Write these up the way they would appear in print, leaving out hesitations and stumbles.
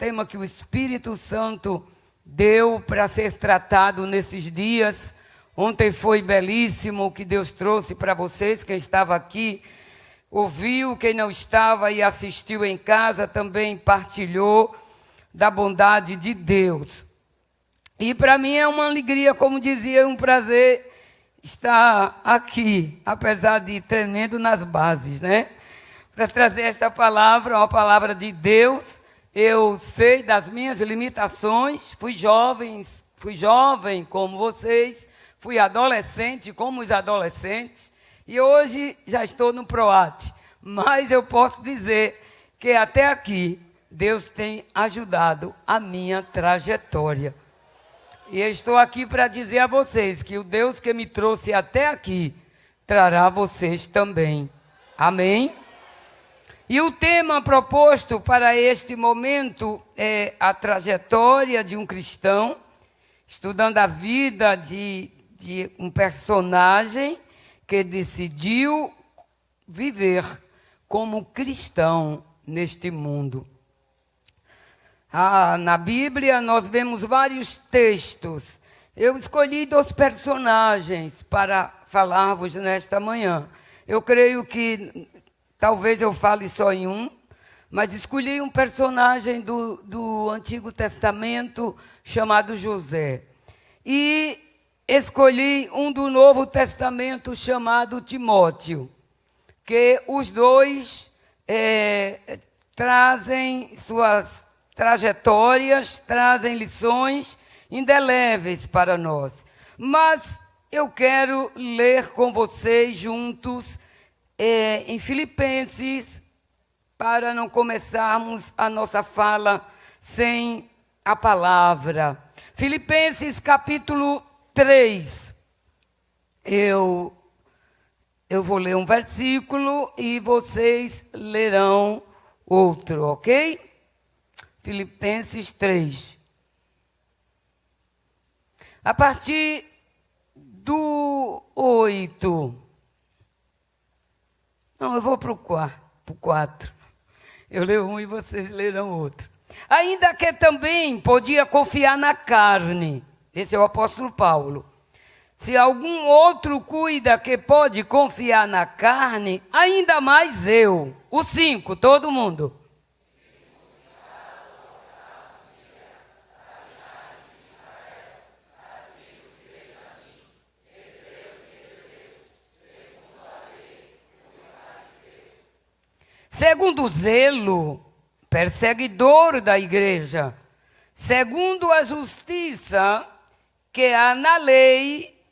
tema que o Espírito Santo deu para ser tratado nesses dias. Ontem foi belíssimo o que Deus trouxe para vocês. Quem estava aqui ouviu, quem não estava e assistiu em casa também partilhou da bondade de Deus. E para mim é uma alegria, como dizia, um prazer estar aqui, apesar de tremendo nas bases, né? Para trazer esta palavra, uma palavra de Deus. Eu sei das minhas limitações, fui jovem como vocês, fui adolescente como os adolescentes, e hoje já estou no PROAT. Mas eu posso dizer que até aqui Deus tem ajudado a minha trajetória. E eu estou aqui para dizer a vocês que o Deus que me trouxe até aqui trará vocês também. Amém? E o tema proposto para este momento é a trajetória de um cristão, estudando a vida de um personagem que decidiu viver como cristão neste mundo. Na Bíblia nós vemos vários textos. Eu escolhi 2 personagens para falar-vos nesta manhã. Eu creio que talvez eu fale só em um, mas escolhi um personagem do Antigo Testamento chamado José. E escolhi um do Novo Testamento chamado Timóteo, que os dois trazem suas trajetórias, trazem lições indeléveis para nós. Mas eu quero ler com vocês juntos em Filipenses, para não começarmos a nossa fala sem a palavra. Filipenses capítulo 3. Eu vou ler um versículo e vocês lerão outro, ok? Filipenses 3. A partir do 8. Não, eu vou para o 4. Eu leio um e vocês lerão outro. Ainda que também podia confiar na carne. Esse é o apóstolo Paulo. Se algum outro cuida que pode confiar na carne, ainda mais eu. O 5, todo mundo. Segundo o zelo, perseguidor da igreja, segundo a justiça que há na lei,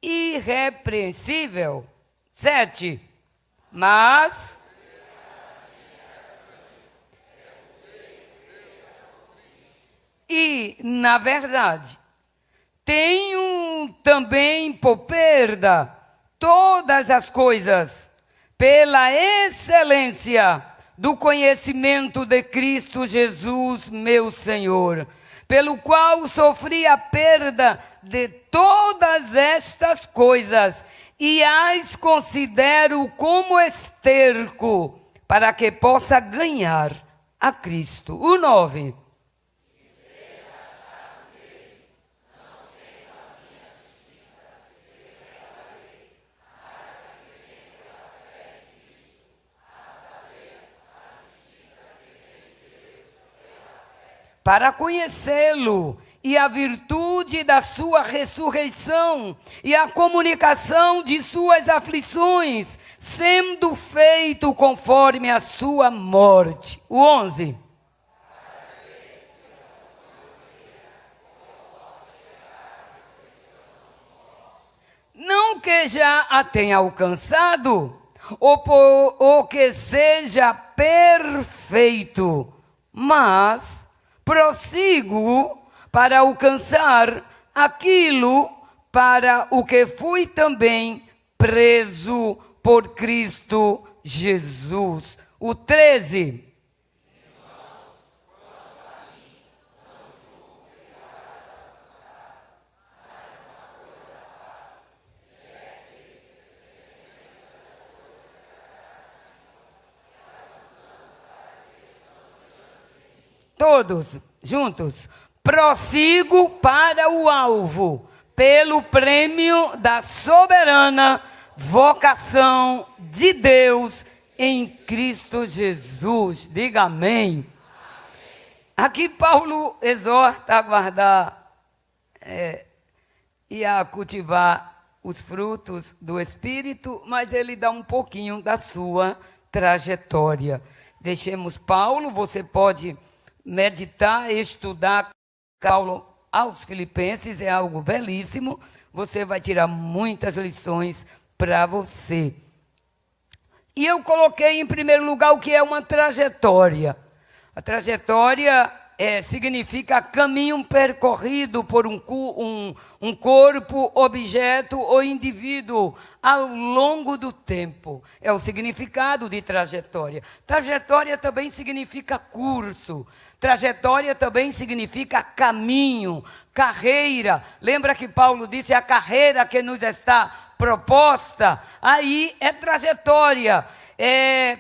irrepreensível. 7. Mas na verdade, tenho também por perda todas as coisas, pela excelência do conhecimento de Cristo Jesus, meu Senhor, pelo qual sofri a perda de todas estas coisas, e as considero como esterco, para que possa ganhar a Cristo. O 9. Para conhecê-lo e a virtude da sua ressurreição e a comunicação de suas aflições, sendo feito conforme a sua morte. O 11. Não que já a tenha alcançado, ou que seja perfeito, mas prossigo para alcançar aquilo para o que fui também preso por Cristo Jesus. O 13. Todos juntos. Prossigo para o alvo, pelo prêmio da soberana vocação de Deus em Cristo Jesus. Diga amém. Aqui Paulo exorta a guardar e a cultivar os frutos do Espírito, mas ele dá um pouquinho da sua trajetória. Deixemos Paulo, você pode meditar, estudar Paulo aos Filipenses, é algo belíssimo, você vai tirar muitas lições para você. E eu coloquei em primeiro lugar o que é uma trajetória. A trajetória significa caminho percorrido por um corpo, objeto ou indivíduo ao longo do tempo. É o significado de trajetória. Trajetória também significa curso. Trajetória também significa caminho, carreira. Lembra que Paulo disse a carreira que nos está proposta? Aí é trajetória.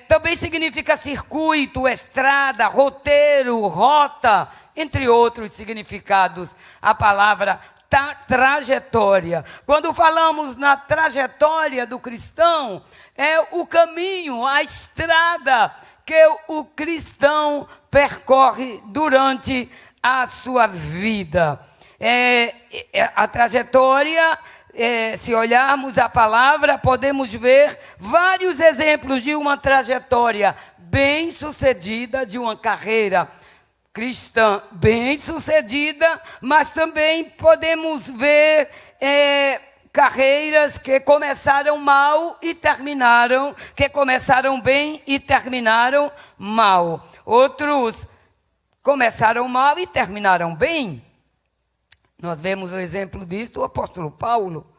Também significa circuito, estrada, roteiro, rota, entre outros significados. A palavra trajetória. Quando falamos na trajetória do cristão, é o caminho, a estrada que o cristão percorre durante a sua vida. A trajetória, se olharmos a palavra, podemos ver vários exemplos de uma trajetória bem-sucedida, de uma carreira cristã bem-sucedida, mas também podemos ver carreiras que começaram mal e terminaram, que começaram bem e terminaram mal. Outros começaram mal e terminaram bem. Nós vemos o exemplo disso do apóstolo Paulo.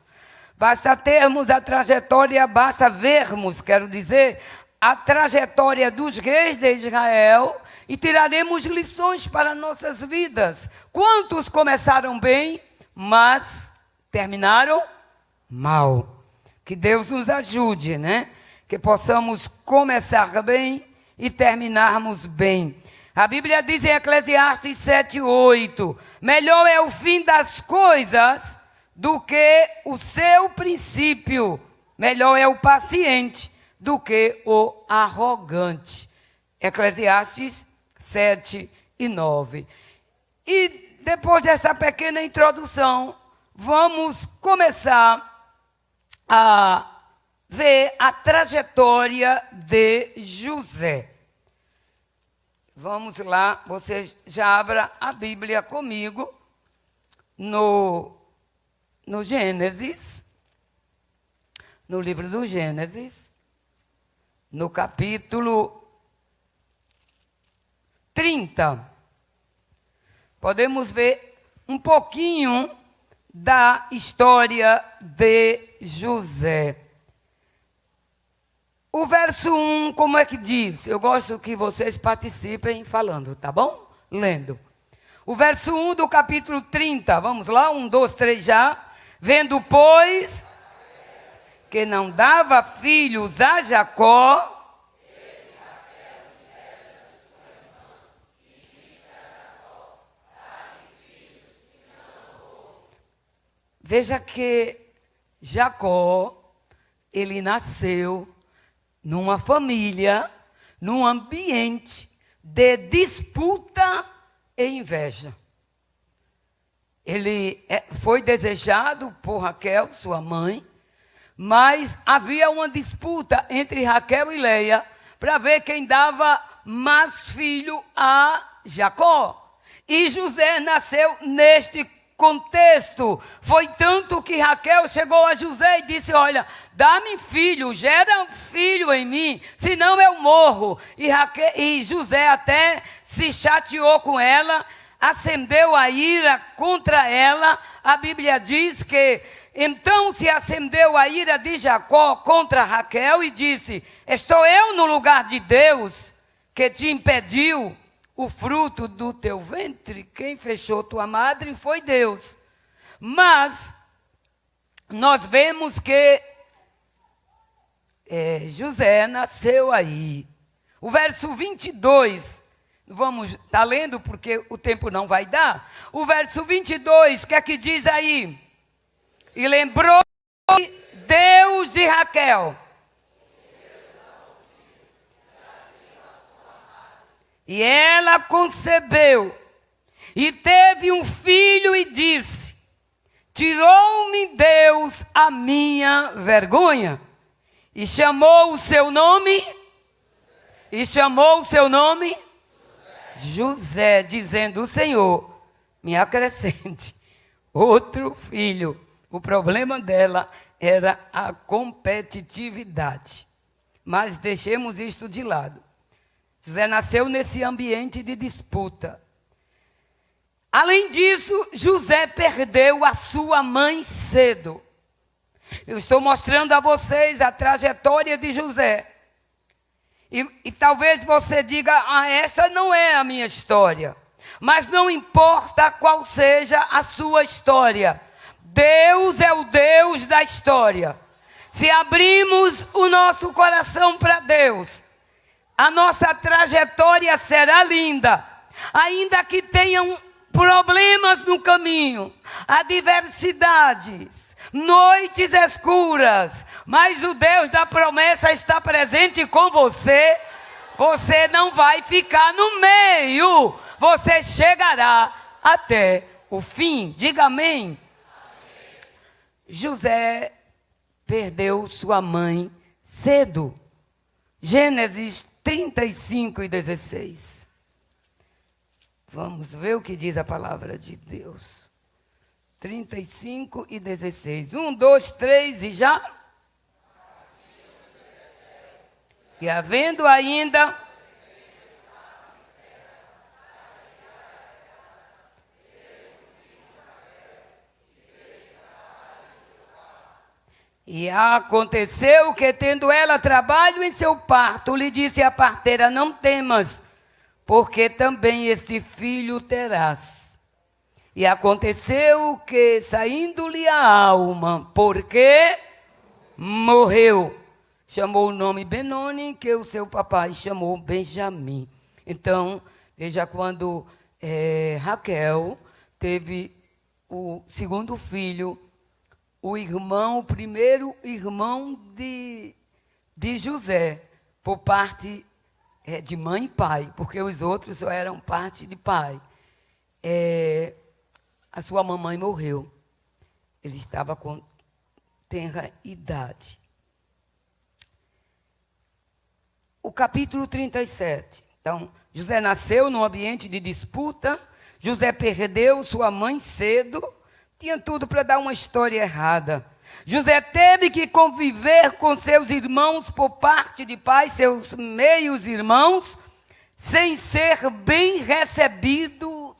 Basta termos a trajetória, basta vermos, quero dizer, a trajetória dos reis de Israel e tiraremos lições para nossas vidas. Quantos começaram bem, mas terminaram mal? Que Deus nos ajude, né? Que possamos começar bem e terminarmos bem. A Bíblia diz em Eclesiastes 7:8, melhor é o fim das coisas do que o seu princípio. Melhor é o paciente do que o arrogante. Eclesiastes 7:9. E depois dessa pequena introdução, vamos começar a ver a trajetória de José. Vamos lá, você já abra a Bíblia comigo no Gênesis, no livro do Gênesis, no capítulo 30. Podemos ver um pouquinho da história de José. O verso 1, como é que diz? Eu gosto que vocês participem falando, tá bom? Lendo. O verso 1 do capítulo 30, vamos lá? 1, 2, 3 já. Vendo, pois, que não dava filhos a Jacó, veja que Jacó, ele nasceu numa família, num ambiente de disputa e inveja. Ele foi desejado por Raquel, sua mãe, mas havia uma disputa entre Raquel e Leia para ver quem dava mais filho a Jacó. E José nasceu neste contexto. Foi tanto que Raquel chegou a José e disse, olha, dá-me filho, gera um filho em mim, senão eu morro. E José até se chateou com ela, acendeu a ira contra ela. A Bíblia diz que então se acendeu a ira de Jacó contra Raquel e disse, estou eu no lugar de Deus que te impediu o fruto do teu ventre? Quem fechou tua madre foi Deus. Mas nós vemos que José nasceu aí. O verso 22 vamos estar lendo porque o tempo não vai dar. O verso 22, o que é que diz aí? E lembrou Deus de Raquel. E ela concebeu e teve um filho e disse: tirou-me Deus a minha vergonha. E chamou o seu nome, José, dizendo: o Senhor me acrescente outro filho. O problema dela era a competitividade. Mas deixemos isto de lado. José nasceu nesse ambiente de disputa. Além disso, José perdeu a sua mãe cedo. Eu estou mostrando a vocês a trajetória de José. E talvez você diga: esta não é a minha história. Mas não importa qual seja a sua história. Deus é o Deus da história. Se abrimos o nosso coração para Deus, a nossa trajetória será linda. Ainda que tenham problemas no caminho, adversidades, noites escuras, mas o Deus da promessa está presente com você. Você não vai ficar no meio, você chegará até o fim. Diga amém. José perdeu sua mãe cedo. Gênesis 35 e 16. Vamos ver o que diz a palavra de Deus. 35 e 16. 1, 2, 3 e já. E havendo ainda... E aconteceu que, tendo ela trabalho em seu parto, lhe disse a parteira: não temas, porque também este filho terás. E aconteceu que, saindo-lhe a alma, porque morreu, chamou o nome Benoni, que o seu papai chamou Benjamim. Então, veja, quando Raquel teve o segundo filho, o primeiro irmão de José, por parte de mãe e pai, porque os outros só eram parte de pai. A sua mamãe morreu. Ele estava com tenra idade. O capítulo 37. Então, José nasceu num ambiente de disputa. José perdeu sua mãe cedo. Tinha tudo para dar uma história errada. José teve que conviver com seus irmãos por parte de pai, seus meios irmãos, sem ser bem recebido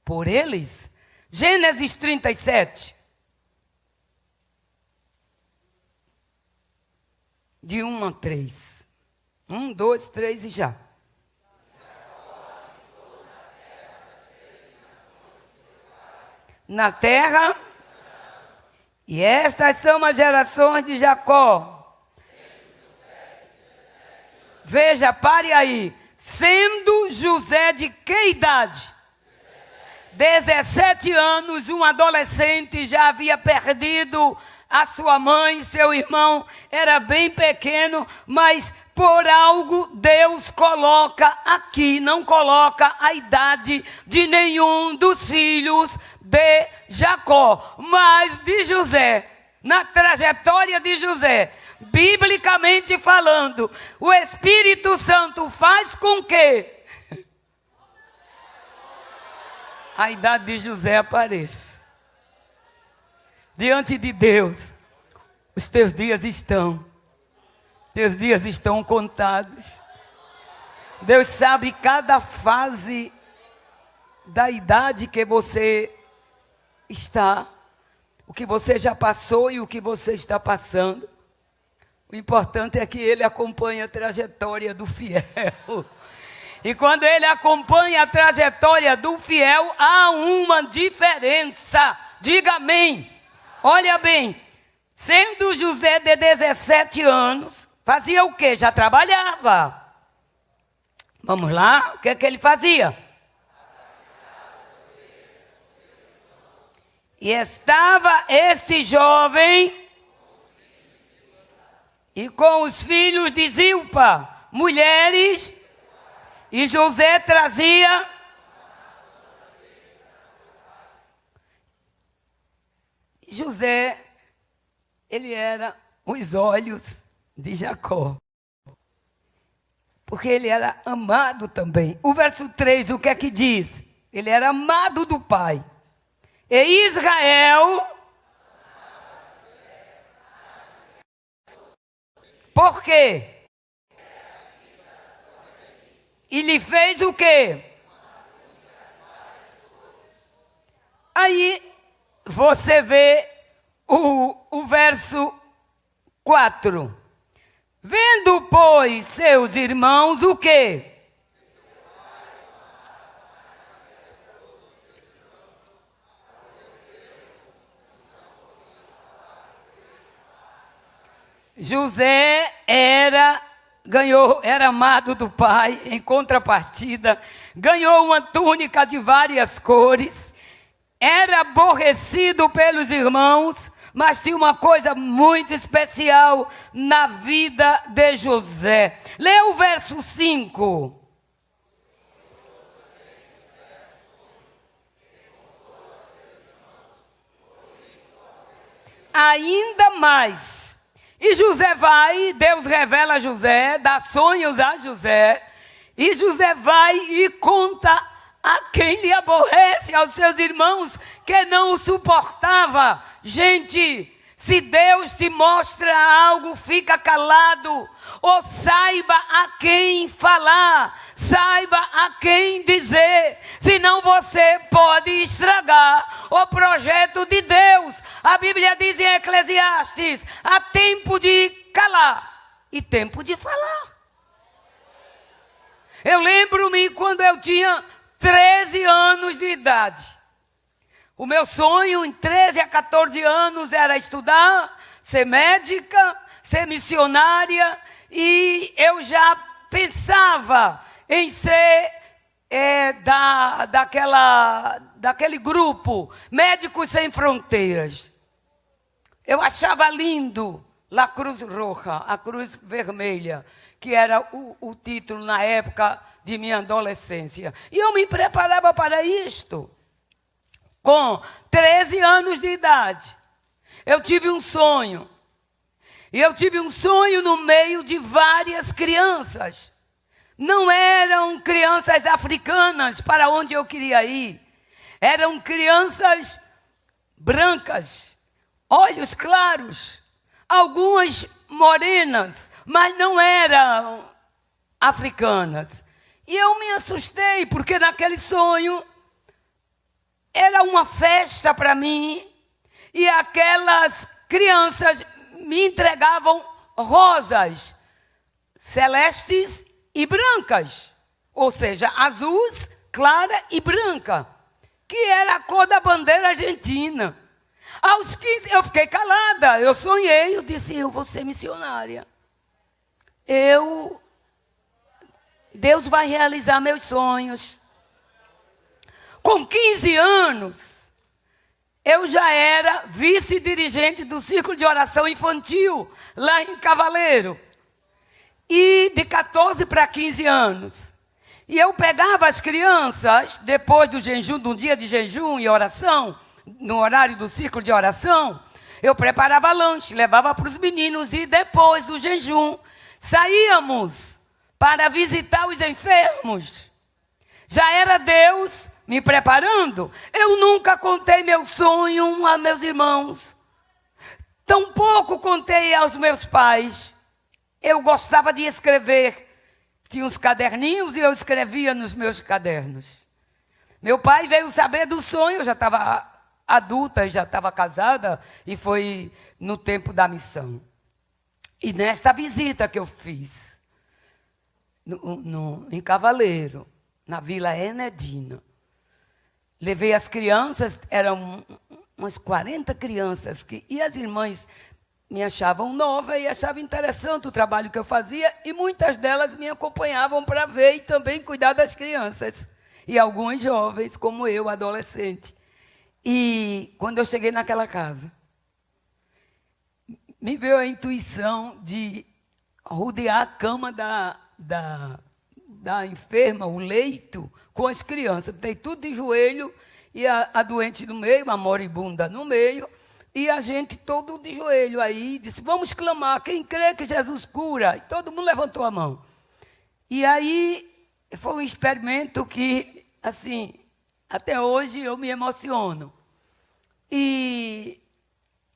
por eles. Gênesis 37. De 1 a 3. 1, 2, 3 e já. Na terra, e estas são as gerações de Jacó. Veja, pare aí. Sendo José de que idade? 17 anos, um adolescente, já havia perdido a sua mãe, seu irmão era bem pequeno, mas por algo Deus coloca aqui, não coloca a idade de nenhum dos filhos de Jacó, mas de José. Na trajetória de José, biblicamente falando, o Espírito Santo faz com que a idade de José apareça. Diante de Deus, os teus dias estão contados. Deus sabe cada fase da idade que você está, o que você já passou e o que você está passando. O importante é que Ele acompanha a trajetória do fiel. E quando Ele acompanha a trajetória do fiel, há uma diferença. Diga amém. Olha bem, sendo José de 17 anos, fazia o quê? Já trabalhava. Vamos lá? O que é que ele fazia? E estava este jovem e com os filhos de Zilpa, mulheres, e José trazia José, ele era os olhos de Jacó, porque ele era amado também. O verso 3, o que é que diz? Ele era amado do pai. E Israel, por quê? E lhe fez o quê? Aí você vê o verso 4. Vendo, pois, seus irmãos, o quê? José era amado do pai, em contrapartida, ganhou uma túnica de várias cores, era aborrecido pelos irmãos, mas tinha uma coisa muito especial na vida de José. Lê o verso 5. Ainda mais. E José vai, Deus revela a José, dá sonhos a José, e José vai e conta a quem lhe aborrece, aos seus irmãos, que não o suportava. Gente, se Deus te mostra algo, fica calado, ou saiba a quem falar, saiba a quem dizer, senão você pode estragar o projeto de Deus. A Bíblia diz em Eclesiastes, há tempo de calar e tempo de falar. Eu lembro-me quando eu tinha 13 anos de idade. O meu sonho em 13 a 14 anos era estudar, ser médica, ser missionária, e eu já pensava em ser daquele grupo, Médicos Sem Fronteiras. Eu achava lindo La Cruz Roja, a Cruz Vermelha, que era o título na época de minha adolescência. E eu me preparava para isto. Com 13 anos de idade, eu tive um sonho. E eu tive um sonho no meio de várias crianças. Não eram crianças africanas para onde eu queria ir. Eram crianças brancas, olhos claros, algumas morenas, mas não eram africanas. E eu me assustei, porque naquele sonho era uma festa para mim, e aquelas crianças me entregavam rosas celestes e brancas, ou seja, azuis, clara e branca, que era a cor da bandeira argentina. Aos 15, eu fiquei calada, eu sonhei, eu disse, eu vou ser missionária. Deus vai realizar meus sonhos. Com 15 anos, eu já era vice-dirigente do Círculo de Oração Infantil, lá em Cavaleiro. E de 14 para 15 anos. E eu pegava as crianças, depois do jejum, de um dia de jejum e oração, no horário do Círculo de Oração, eu preparava lanche, levava para os meninos, e depois do jejum, saíamos para visitar os enfermos. Já era Deus me preparando. Eu nunca contei meu sonho a meus irmãos. Tampouco contei aos meus pais. Eu gostava de escrever. Tinha uns caderninhos e eu escrevia nos meus cadernos. Meu pai veio saber do sonho, eu já estava adulta, já estava casada, e foi no tempo da missão. E nesta visita que eu fiz, em Cavaleiro, na Vila Enedina, levei as crianças, eram umas 40 crianças, e as irmãs me achavam nova e achavam interessante o trabalho que eu fazia, e muitas delas me acompanhavam para ver e também cuidar das crianças, e alguns jovens, como eu, adolescente. E quando eu cheguei naquela casa, me veio a intuição de rodear a cama da enferma, o leito, com as crianças. Botei tudo de joelho, e a doente no meio, a moribunda no meio, e a gente todo de joelho. Aí disse, vamos clamar, quem crê que Jesus cura? E todo mundo levantou a mão. E aí foi um experimento que, assim, até hoje eu me emociono. E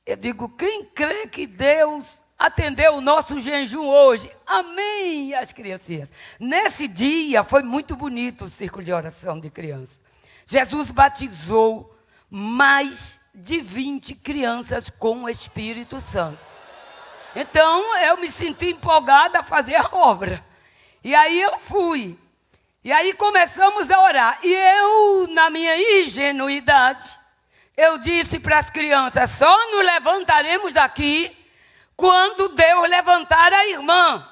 eu digo, quem crê que Deus atendeu o nosso jejum hoje? Amém, e as criancinhas. Nesse dia foi muito bonito o círculo de oração de crianças. Jesus batizou mais de 20 crianças com o Espírito Santo. Então, eu me senti empolgada a fazer a obra. E aí eu fui. E aí começamos a orar. E eu, na minha ingenuidade, eu disse para as crianças, só nos levantaremos daqui quando Deus levantar a irmã.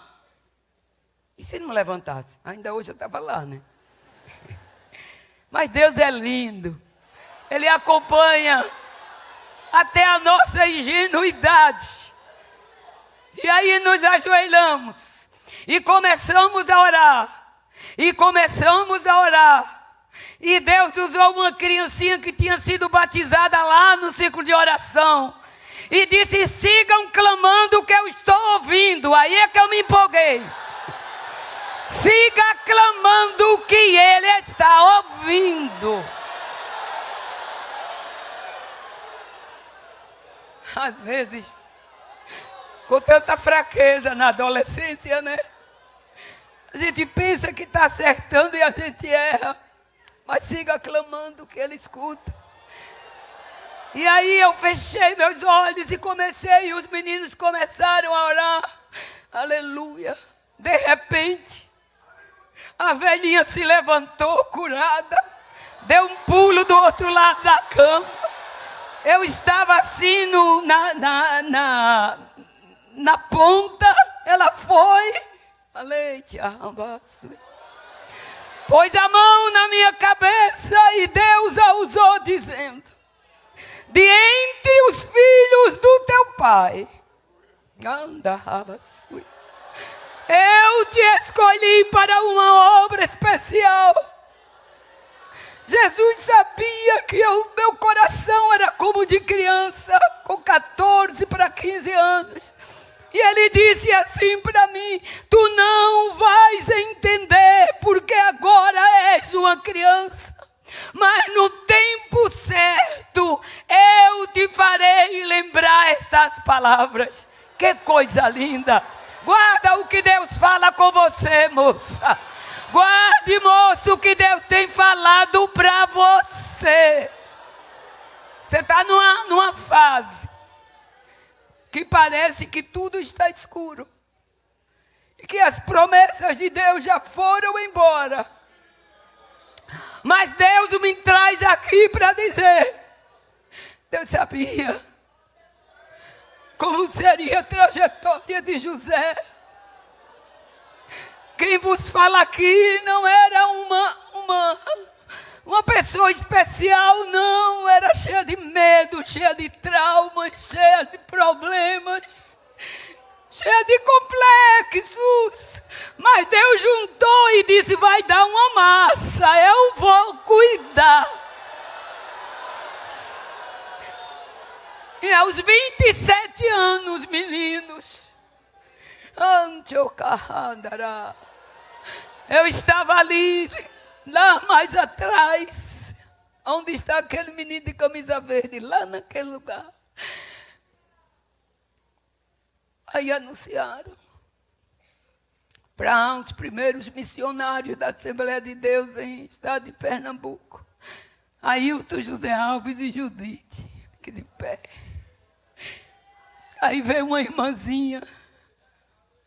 E se não levantasse? Ainda hoje eu estava lá, né? Mas Deus é lindo. Ele acompanha até a nossa ingenuidade. E aí nos ajoelhamos e começamos a orar. E começamos a orar. E Deus usou uma criancinha que tinha sido batizada lá no círculo de oração. E disse, sigam clamando o que eu estou ouvindo. Aí é que eu me empolguei. Siga clamando o que ele está ouvindo. Às vezes, com tanta fraqueza na adolescência, né? A gente pensa que está acertando e a gente erra. Mas siga clamando que ele escuta. E aí eu fechei meus olhos e comecei, e os meninos começaram a orar. Aleluia. De repente, a velhinha se levantou curada, deu um pulo do outro lado da cama. Eu estava assim na ponta, ela foi, pôs a mão na minha cabeça e Deus a usou dizendo, de entre os filhos do teu pai, eu te escolhi para uma obra especial. Jesus sabia que meu coração era como de criança, com 14 para 15 anos. E ele disse assim para mim, tu não vais entender, porque agora és uma criança. Mas no tempo certo, eu te farei lembrar estas palavras. Que coisa linda! Guarda o que Deus fala com você, moça. Guarde, moço, o que Deus tem falado para você. Você está numa fase que parece que tudo está escuro. E que as promessas de Deus já foram embora. Mas Deus me traz aqui para dizer, Deus sabia como seria a trajetória de José. Quem vos fala aqui não era uma pessoa especial, não. Era cheia de medo, cheia de traumas, cheia de problemas, cheia de complexos. Mas Deus juntou e disse, vai dar uma massa, eu vou cuidar. E aos 27 anos, meninos, eu estava ali, lá mais atrás, onde está aquele menino de camisa verde, lá naquele lugar. Aí anunciaram para os primeiros missionários da Assembleia de Deus em estado de Pernambuco, Ailton, José Alves e Judite, aqui de pé. Aí veio uma irmãzinha,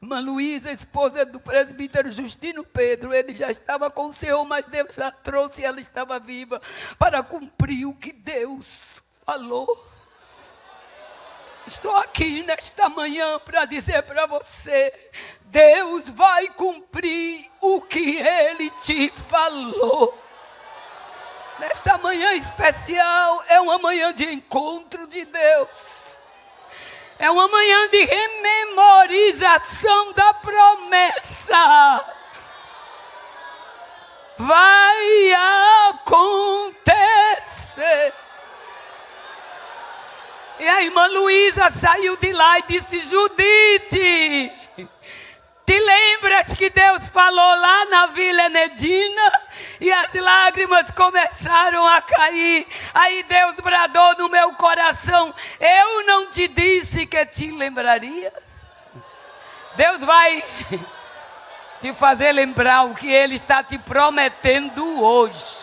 irmã Luísa, esposa do presbítero Justino Pedro. Ele já estava com o Senhor, mas Deus já trouxe, ela estava viva para cumprir o que Deus falou. Estou aqui nesta manhã para dizer para você: Deus vai cumprir o que Ele te falou. Nesta manhã especial, é uma manhã de encontro de Deus. É uma manhã de rememorização da promessa. Vai acontecer. E a irmã Luísa saiu de lá e disse: Judite, te lembras que Deus falou lá na Vila Enedina? E as lágrimas começaram a cair. Aí Deus bradou no meu coração: eu não te disse que te lembrarias? Deus vai te fazer lembrar o que Ele está te prometendo hoje.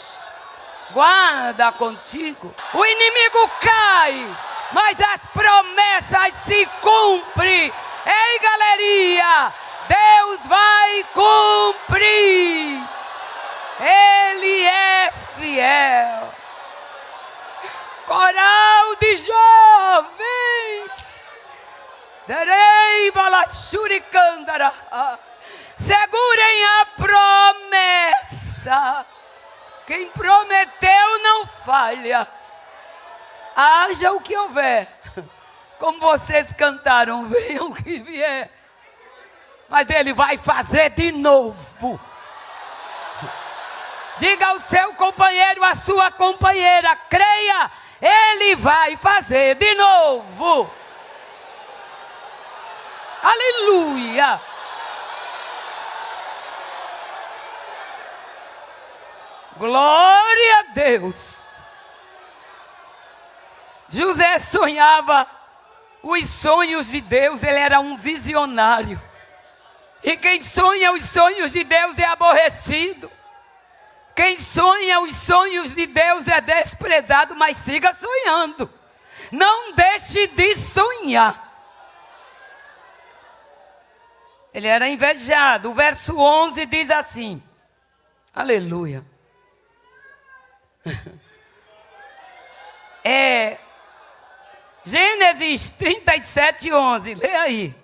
Guarda contigo. O inimigo cai, mas as promessas se cumprem. Ei, galeria, Deus vai cumprir. Ele é fiel. Coral de jovens, darei balachuricandara. Segurem a promessa. Quem prometeu não falha. Haja o que houver. Como vocês cantaram, venha o que vier. Mas Ele vai fazer de novo. Diga ao seu companheiro, à sua companheira, creia, Ele vai fazer de novo. Aleluia. Glória a Deus. José sonhava os sonhos de Deus, ele era um visionário. E quem sonha os sonhos de Deus é aborrecido. Quem sonha os sonhos de Deus é desprezado, mas siga sonhando. Não deixe de sonhar. Ele era invejado. O verso 11 diz assim. Aleluia. Gênesis 37, 11. Lê aí.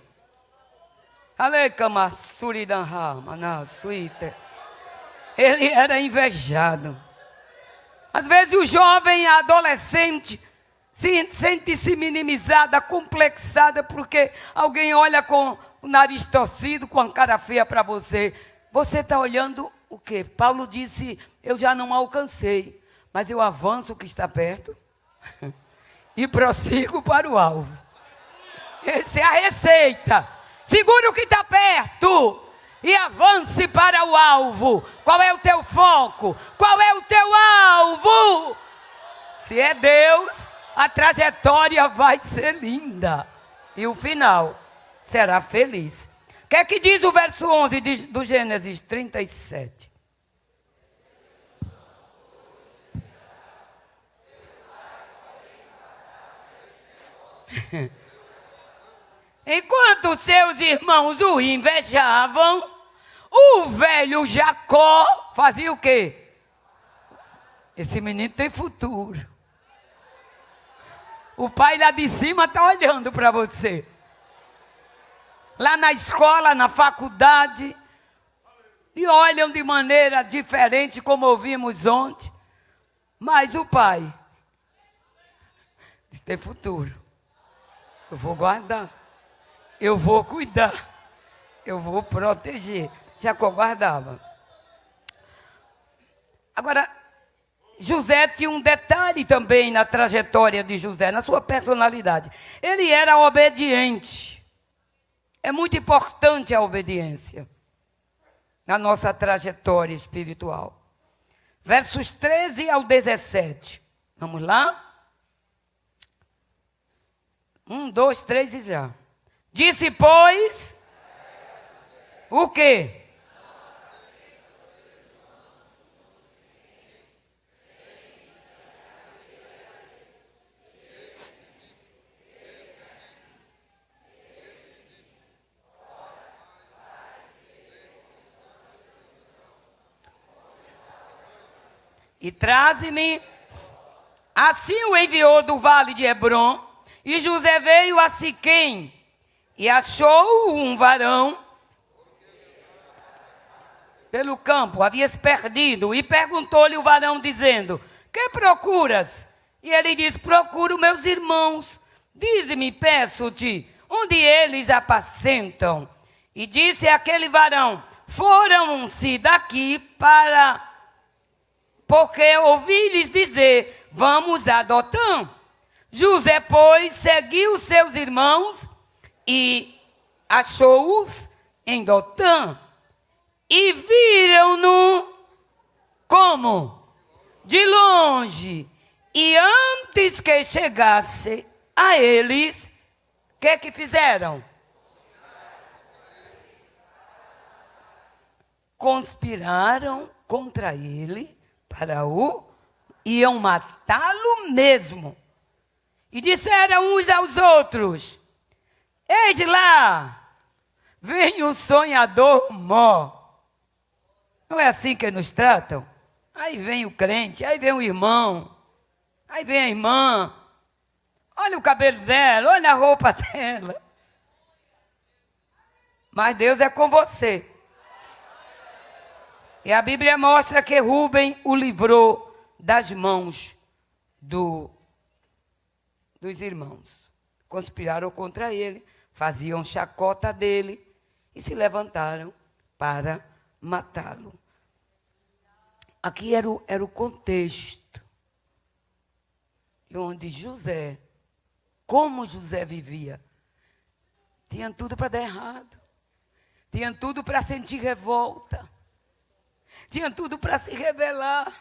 Ele era invejado. Às vezes o jovem, a adolescente, sente-se minimizada, complexada, porque alguém olha com o nariz torcido, com a cara feia para você. Você está olhando o quê? Paulo disse: eu já não alcancei, mas eu avanço o que está perto e prossigo para o alvo. Essa é a receita. Segura o que está perto e avance para o alvo. Qual é o teu foco? Qual é o teu alvo? Se é Deus, a trajetória vai ser linda. E o final será feliz. O que é que diz o verso 11 do Gênesis 37? Enquanto seus irmãos o invejavam, o velho Jacó fazia o quê? Esse menino tem futuro. O pai lá de cima está olhando para você. Lá na escola, na faculdade, e olham de maneira diferente, como ouvimos ontem. Mas o pai tem futuro. Eu vou guardar. Eu vou cuidar. Eu vou proteger. Jacó guardava. Agora, José tinha um detalhe também na trajetória de José, na sua personalidade. Ele era obediente. É muito importante a obediência na nossa trajetória espiritual. Versos 13 ao 17. Vamos lá? 1, 2, 3 e já. Disse, pois, o quê? E traze-me. Assim o enviou do vale de Hebrom, E José veio a Siquém e achou um varão pelo campo, havia se perdido, e perguntou-lhe o varão, dizendo: que procuras? E ele disse: procuro meus irmãos. Dize-me, peço-te, onde eles apacentam? E disse aquele varão: foram-se daqui porque ouvi-lhes dizer: vamos a Dotã. José, pois, seguiu seus irmãos e achou-os em Dotã. E viram-no como? De longe. E antes que chegasse a eles, o que fizeram? Conspiraram contra ele iam matá-lo mesmo. E disseram uns aos outros: eis lá, vem o sonhador Mó. Não é assim que nos tratam? Aí vem o crente, aí vem o irmão, aí vem a irmã. Olha o cabelo dela, olha a roupa dela. Mas Deus é com você. E a Bíblia mostra que Rúben o livrou das mãos dos irmãos. Conspiraram contra ele, faziam chacota dele e se levantaram para matá-lo. Aqui era o contexto onde José, como José vivia, tinha tudo para dar errado, tinha tudo para sentir revolta, tinha tudo para se rebelar,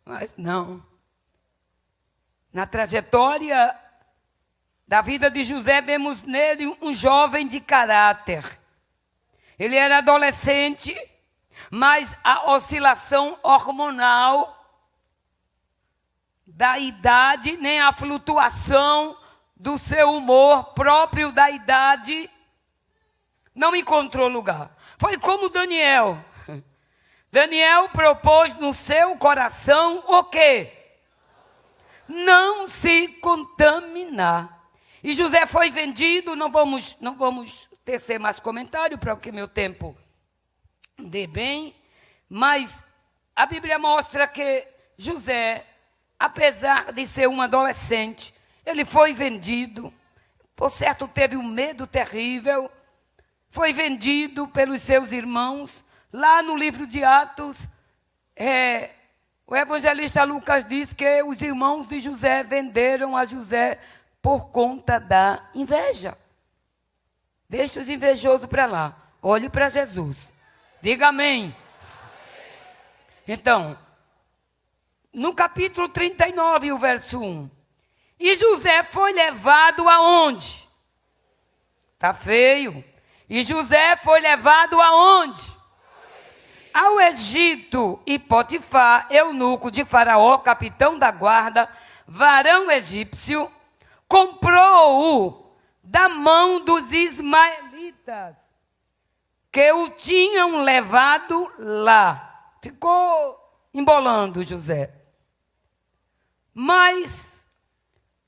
mas não. Na trajetória da vida de José, vemos nele um jovem de caráter. Ele era adolescente, mas a oscilação hormonal da idade, nem a flutuação do seu humor próprio da idade, não encontrou lugar. Foi como Daniel. Daniel propôs no seu coração o quê? Não se contaminar. E José foi vendido, não vamos tecer mais comentário para que meu tempo dê bem, mas a Bíblia mostra que José, apesar de ser um adolescente, ele foi vendido, por certo teve um medo terrível, foi vendido pelos seus irmãos. Lá no livro de Atos, o evangelista Lucas diz que os irmãos de José venderam a José por conta da inveja. Deixa os invejosos para lá, olhe para Jesus. Diga amém. Então, no capítulo 39, o verso 1. E José foi levado aonde? Está feio. E José foi levado aonde? Ao Egito. E Potifar, eunuco de Faraó, capitão da guarda, varão egípcio, comprou-o da mão dos ismaelitas, que o tinham levado lá. Ficou embolando José. Mas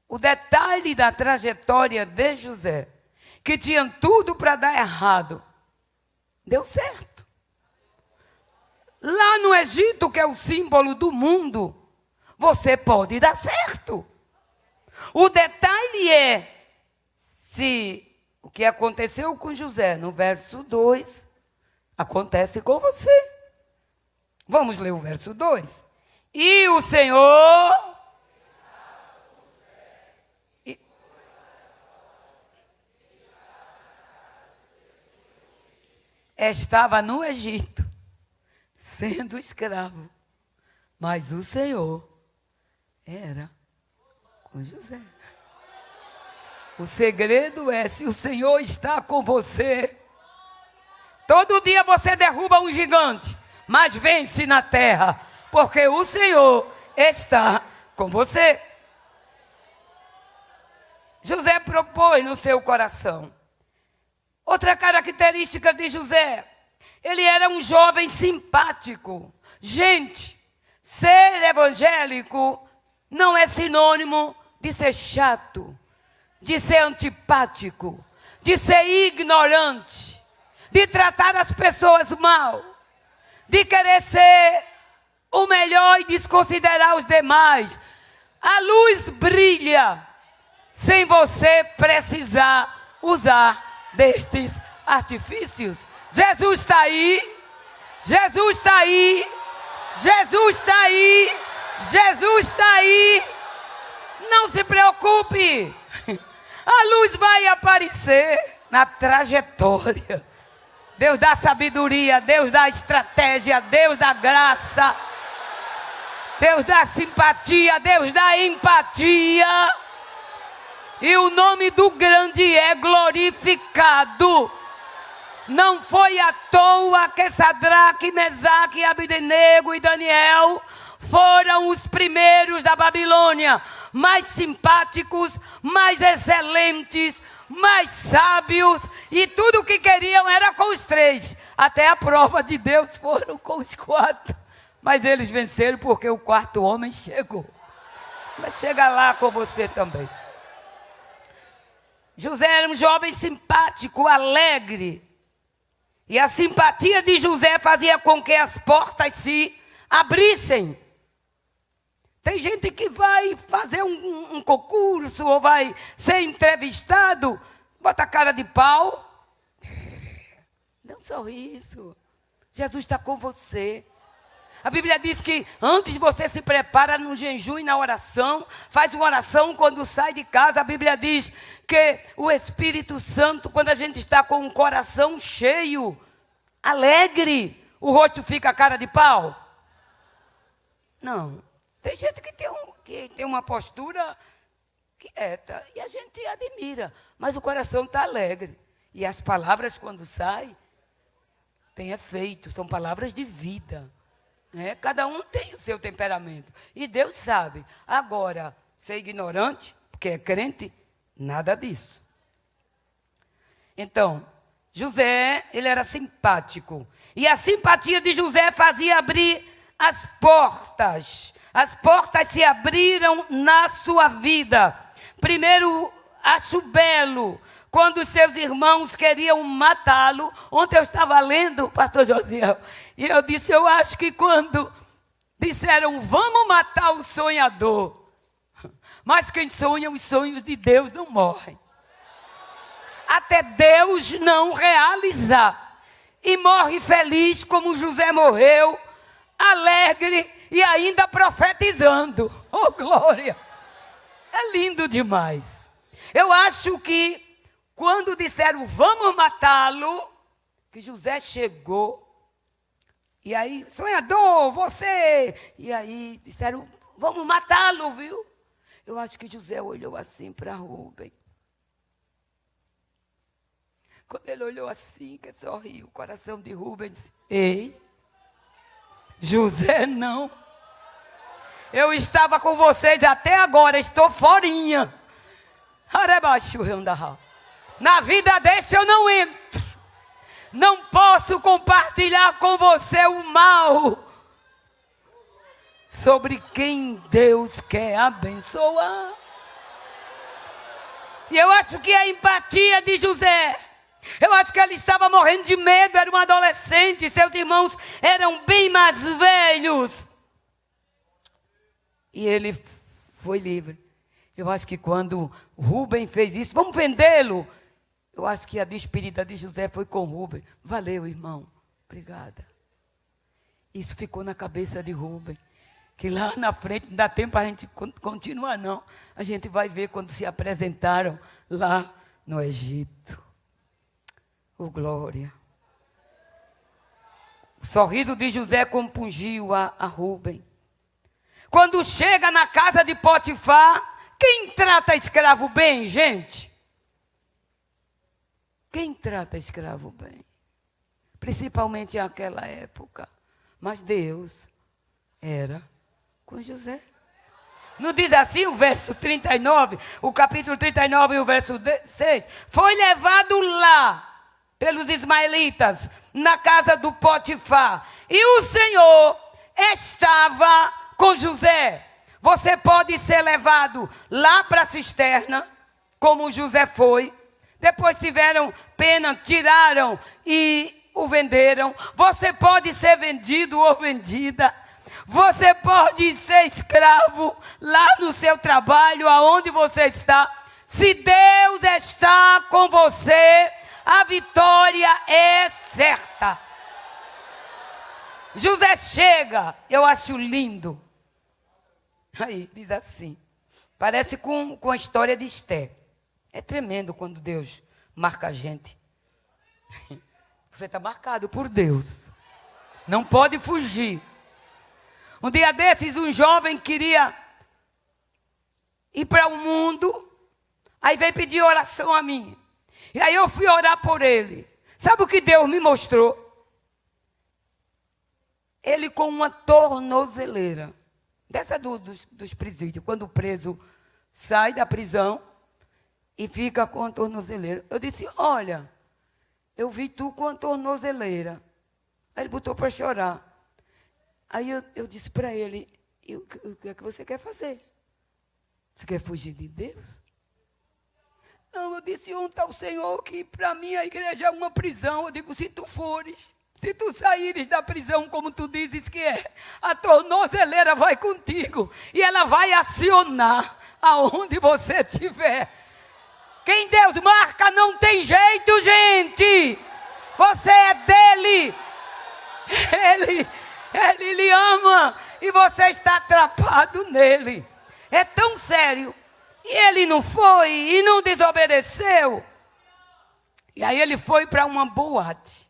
o detalhe da trajetória de José, que tinha tudo para dar errado, deu certo. Lá no Egito, que é o símbolo do mundo, você pode dar certo. O detalhe é se o que aconteceu com José no verso 2 acontece com você. Vamos ler o verso 2. E o Senhor estava no Egito, sendo escravo, mas o Senhor era com José. O segredo é, se o Senhor está com você, todo dia você derruba um gigante, mas vence na terra, porque o Senhor está com você. José propôs no seu coração. Outra característica de José, ele era um jovem simpático. Gente, ser evangélico não é sinônimo de ser chato, de ser antipático, de ser ignorante, de tratar as pessoas mal, de querer ser o melhor e desconsiderar os demais. A luz brilha sem você precisar usar destes artifícios. Jesus está aí, Jesus está aí, Jesus está aí, Jesus está aí. Não se preocupe, a luz vai aparecer na trajetória. Deus dá sabedoria, Deus dá estratégia, Deus dá graça, Deus dá simpatia, Deus dá empatia. E o nome do grande é glorificado. Não foi à toa que Sadraque, Mesaque, Abdenego e Daniel foram os primeiros da Babilônia, mais simpáticos, mais excelentes, mais sábios, e tudo o que queriam era com os três. Até a prova de Deus foram com os quatro. Mas eles venceram porque o quarto homem chegou. Mas chega lá com você também. José era um jovem simpático, alegre. E a simpatia de José fazia com que as portas se abrissem. Tem gente que vai fazer um concurso ou vai ser entrevistado, bota a cara de pau. Dá um sorriso. Jesus está com você. A Bíblia diz que antes você se prepara no jejum e na oração, faz uma oração quando sai de casa. A Bíblia diz que o Espírito Santo, quando a gente está com um coração cheio, alegre, o rosto fica a cara de pau? Não. Tem gente que tem uma postura quieta e a gente admira, mas o coração está alegre. E as palavras, quando saem, têm efeito, são palavras de vida. Cada um tem o seu temperamento. E Deus sabe. Agora, ser ignorante, porque é crente, nada disso. Então, José, ele era simpático. E a simpatia de José fazia abrir as portas. As portas se abriram na sua vida. Primeiro, acho belo, quando seus irmãos queriam matá-lo. Ontem eu estava lendo, pastor Josiel, e eu disse, eu acho que quando disseram, vamos matar o sonhador, mas quem sonha os sonhos de Deus não morrem. Até Deus não realizar. E morre feliz como José morreu, alegre e ainda profetizando. Oh, glória! É lindo demais. Eu acho que quando disseram, vamos matá-lo, que José chegou, e aí, sonhador, você, e aí disseram, vamos matá-lo, viu? Eu acho que José olhou assim para Rubem. Quando ele olhou assim, que sorriu, o coração de Rubem disse, ei, José não. Eu estava com vocês até agora, estou forinha. Na vida desse eu não entro. Não posso compartilhar com você o mal sobre quem Deus quer abençoar. E eu acho que a empatia de José, eu acho que ele estava morrendo de medo, era um adolescente, seus irmãos eram bem mais velhos. E ele foi livre. Eu acho que quando Rubem fez isso, vamos vendê-lo. Eu acho que a despedida de José foi com Rubem. Valeu, irmão. Obrigada. Isso ficou na cabeça de Rubem. Que lá na frente, não dá tempo para a gente continuar, não. A gente vai ver quando se apresentaram lá no Egito. Oh, glória. O sorriso de José compungiu a Rubem. Quando chega na casa de Potifar, quem trata escravo bem, gente? Quem trata escravo bem? Principalmente naquela época. Mas Deus era com José. Não diz assim o verso 39, o capítulo 39 e o verso 6? Foi levado lá pelos ismaelitas, na casa do Potifar. E o Senhor estava com José. Você pode ser levado lá para a cisterna, como José foi. Depois tiveram pena, tiraram e o venderam. Você pode ser vendido ou vendida. Você pode ser escravo lá no seu trabalho, aonde você está. Se Deus está com você, a vitória é certa. José chega, eu acho lindo. Aí, diz assim, parece com a história de Esther. É tremendo quando Deus marca a gente. Você está marcado por Deus. Não pode fugir. Um dia desses, um jovem queria ir para o mundo. Aí veio pedir oração a mim. E aí eu fui orar por ele. Sabe o que Deus me mostrou? Ele com uma tornozeleira. Dessa dos presídios. Quando o preso sai da prisão e fica com a tornozeleira. Eu disse, olha, eu vi tu com a tornozeleira. Aí ele botou para chorar. Aí eu disse para ele, o que é que você quer fazer? Você quer fugir de Deus? Não, eu disse ontem ao Senhor que para mim a igreja é uma prisão. Eu digo, se tu fores, se tu saíres da prisão como tu dizes que é, a tornozeleira vai contigo e ela vai acionar aonde você estiver. Quem Deus marca não tem jeito, gente. Você é dele. Ele lhe ama e você está atrapado nele. É tão sério. E ele não foi e não desobedeceu. E aí ele foi para uma boate.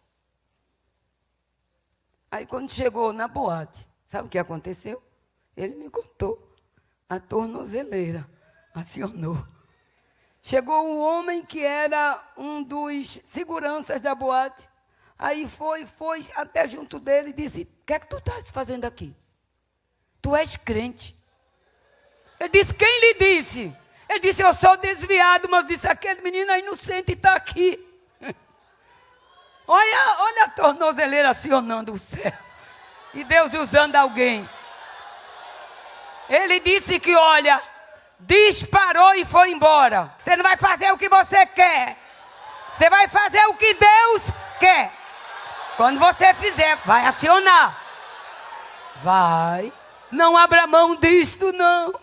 Aí quando chegou na boate, sabe o que aconteceu? Ele me contou. A tornozeleira acionou. Chegou um homem que era um dos seguranças da boate. Aí foi até junto dele e disse, o que é que tu estás fazendo aqui? Tu és crente. Ele disse, quem lhe disse? Ele disse, eu sou desviado, mas disse, aquele menino é inocente e está aqui. Olha a tornozeleira acionando o céu. E Deus usando alguém. Ele disse que, olha, disparou e foi embora. Você não vai fazer o que você quer. Você vai fazer o que Deus quer. Quando você fizer, vai acionar. Vai. Não abra mão disto, não.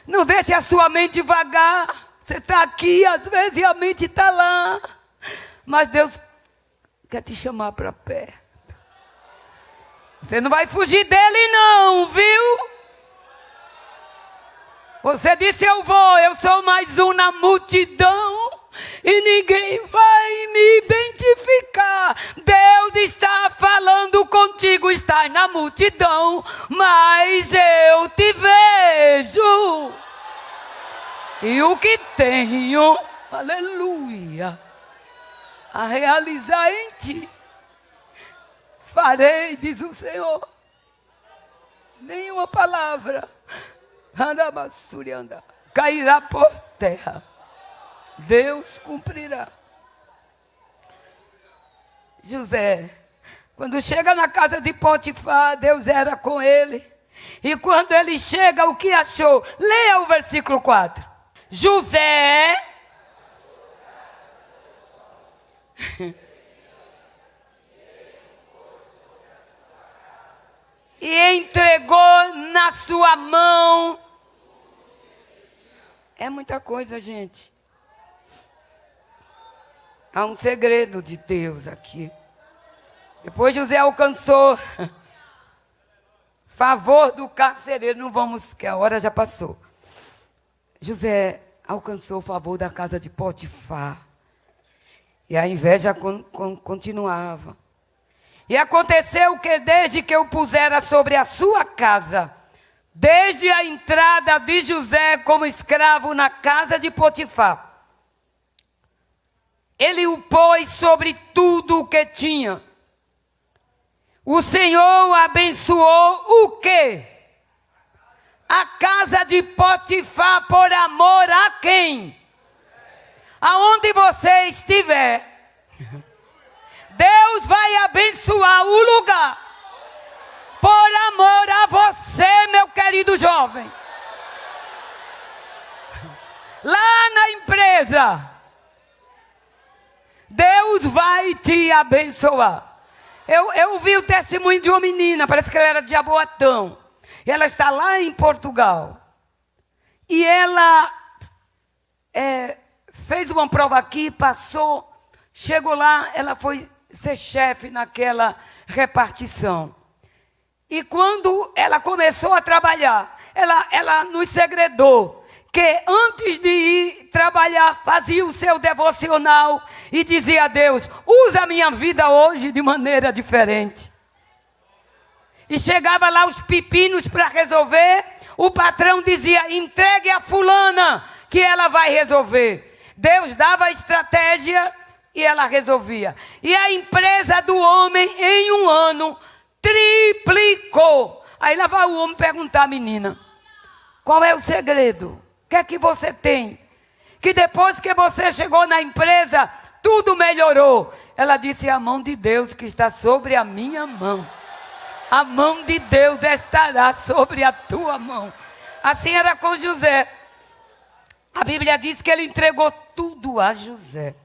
Não deixe a sua mente vagar. Você está aqui, às vezes, e a mente está lá. Mas Deus quer te chamar para perto. Você não vai fugir dele, não, viu? Você disse, eu vou, eu sou mais um na multidão. E ninguém vai me identificar. Deus está falando contigo, está na multidão, mas eu te vejo. E o que tenho, aleluia, a realizar em ti, farei, diz o Senhor. Nenhuma palavra cairá por terra. Deus cumprirá. José, quando chega na casa de Potifar, Deus era com ele. E quando ele chega, o que achou? Leia o versículo 4. José e entregou na sua mão. É muita coisa, gente. Há um segredo de Deus aqui. Depois José alcançou favor do carcereiro. Não vamos, que a hora já passou. José alcançou o favor da casa de Potifar. E a inveja continuava. E aconteceu que desde que eu pusera sobre a sua casa, desde a entrada de José como escravo na casa de Potifar, ele o pôs sobre tudo o que tinha. O Senhor abençoou o quê? A casa de Potifar por amor a quem? Aonde você estiver, Deus vai abençoar o lugar. Por amor a você, meu querido jovem. Lá na empresa, Deus vai te abençoar. Eu vi o testemunho de uma menina, parece que ela era de Jaboatão. E ela está lá em Portugal. E ela fez uma prova aqui, passou, chegou lá, ela foi ser chefe naquela repartição. E quando ela começou a trabalhar, ela nos segredou que antes de ir trabalhar, fazia o seu devocional e dizia a Deus: usa a minha vida hoje de maneira diferente. E chegava lá os pepinos para resolver, o patrão dizia: entregue a fulana que ela vai resolver. Deus dava a estratégia e ela resolvia. E a empresa do homem em um ano triplicou. Aí lá vai o homem perguntar à menina: qual é o segredo? O que é que você tem? Que depois que você chegou na empresa, tudo melhorou. Ela disse: a mão de Deus que está sobre a minha mão. A mão de Deus estará sobre a tua mão. Assim era com José. A Bíblia diz que ele entregou tudo a José.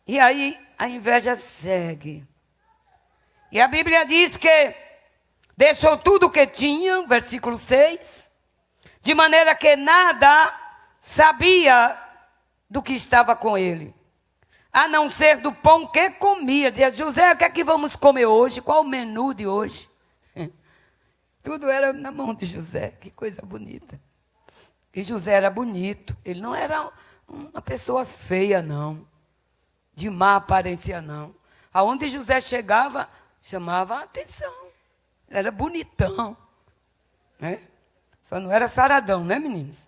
E aí a inveja segue. E a Bíblia diz que deixou tudo o que tinha, versículo 6, de maneira que nada sabia do que estava com ele, a não ser do pão que comia. Dizia: José, o que é que vamos comer hoje? Qual o menu de hoje? Tudo era na mão de José. Que coisa bonita. E José era bonito. Ele não era uma pessoa feia, não. De má aparência, não. Aonde José chegava, chamava a atenção. Era bonitão. Né? Só não era saradão, né, meninos?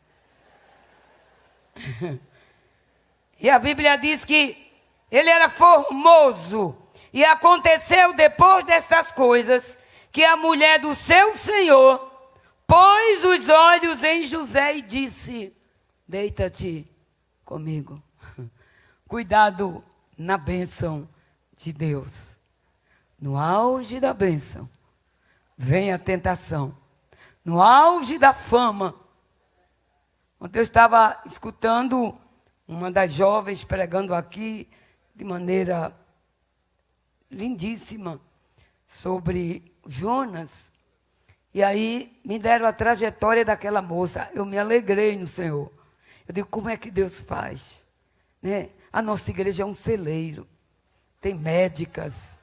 E a Bíblia diz que ele era formoso. E aconteceu depois destas coisas que a mulher do seu senhor pôs os olhos em José e disse: deita-te comigo. Cuidado na bênção de Deus. No auge da bênção vem a tentação. No auge da fama. Ontem eu estava escutando uma das jovens pregando aqui de maneira lindíssima sobre Jonas. E aí me deram a trajetória daquela moça. Eu me alegrei no Senhor. Eu digo: como é que Deus faz? Né? A nossa igreja é um celeiro. Tem médicas,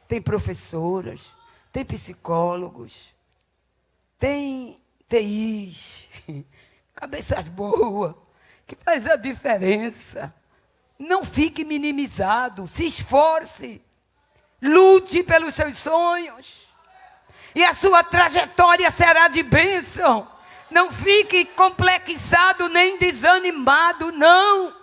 tem professoras, tem psicólogos, tem TIs, cabeças boas, que faz a diferença. Não fique minimizado, se esforce, lute pelos seus sonhos, e a sua trajetória será de bênção. Não fique complexado nem desanimado, não.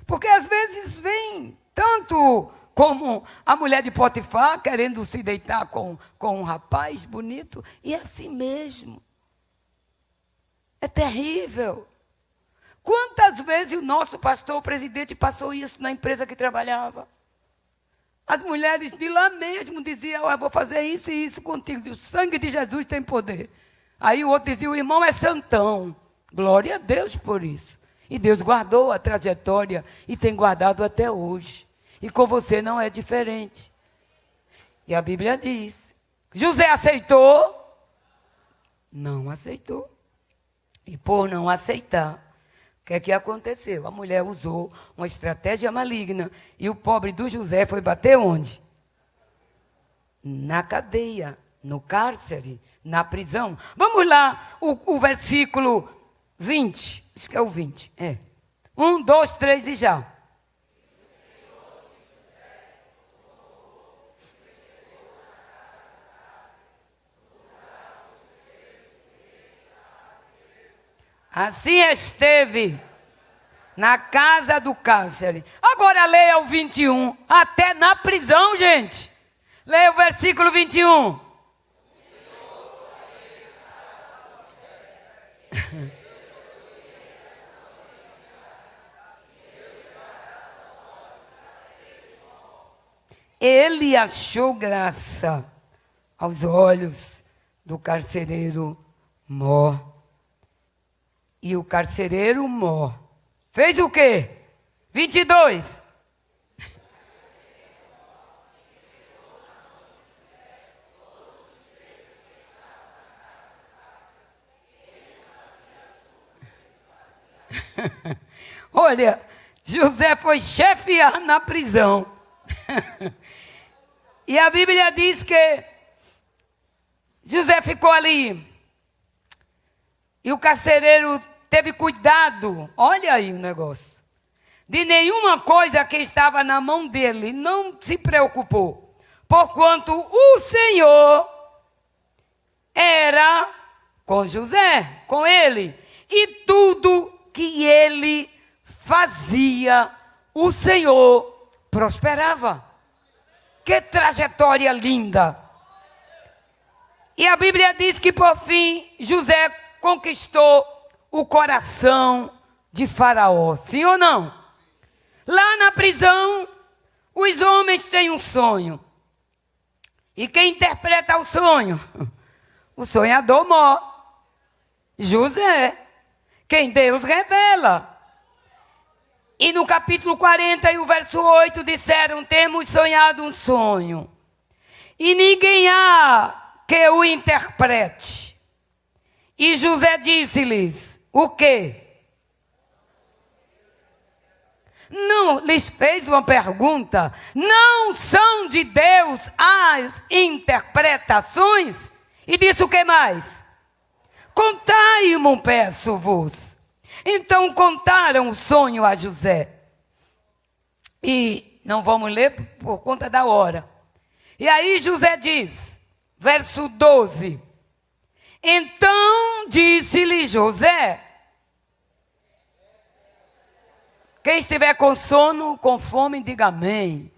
Porque às vezes vem tanto como a mulher de Potifar querendo se deitar com um rapaz bonito, e é assim mesmo. É terrível. Quantas vezes o nosso pastor, o presidente, passou isso na empresa que trabalhava? As mulheres de lá mesmo diziam: eu vou fazer isso e isso contigo. O sangue de Jesus tem poder. Aí o outro dizia: o irmão é santão. Glória a Deus por isso. E Deus guardou a trajetória e tem guardado até hoje. E com você não é diferente. E a Bíblia diz: José aceitou? Não aceitou. E por não aceitar, o que é que aconteceu? A mulher usou uma estratégia maligna. E o pobre do José foi bater onde? Na cadeia, no cárcere, na prisão. Vamos lá, o versículo 20. Acho que é o 20. 1, 2, 3 e já. Assim esteve na casa do cárcere. Agora leia o 21. Até na prisão, gente. Leia o versículo 21. Ele achou graça aos olhos do carcereiro mor. e o carcereiro mor. Fez o quê? 22. Olha, José foi chefiar na prisão. E a Bíblia diz que José ficou ali. E o carcereiro teve cuidado, olha aí o negócio, de nenhuma coisa que estava na mão dele, não se preocupou, porquanto o Senhor era com José, com ele, e tudo que ele fazia, o Senhor prosperava. Que trajetória linda! E a Bíblia diz que por fim José conquistou o coração de Faraó, sim ou não? Lá na prisão, os homens têm um sonho. E quem interpreta o sonho? O sonhador mor, José, quem Deus revela. E no capítulo 40 e o verso 8 disseram: temos sonhado um sonho, e ninguém há que o interprete. E José disse-lhes: o quê? Não lhes fez uma pergunta: não são de Deus as interpretações? E disse o que mais? Contai-mo, peço-vos. Então contaram o sonho a José. E não vamos ler por conta da hora. E aí José diz, verso 12: então disse-lhe José. Quem estiver com sono, com fome, diga amém.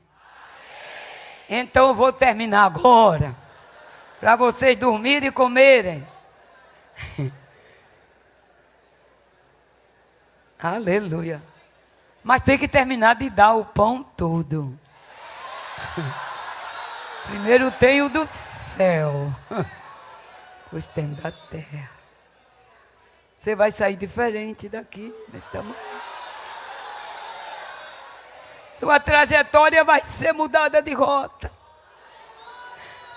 Então eu vou terminar agora, para vocês dormirem e comerem. Aleluia. Mas tem que terminar de dar o pão todo. Primeiro tem o do céu, depois tem da terra. Você vai sair diferente daqui, nesse tamanho. Sua trajetória vai ser mudada de rota.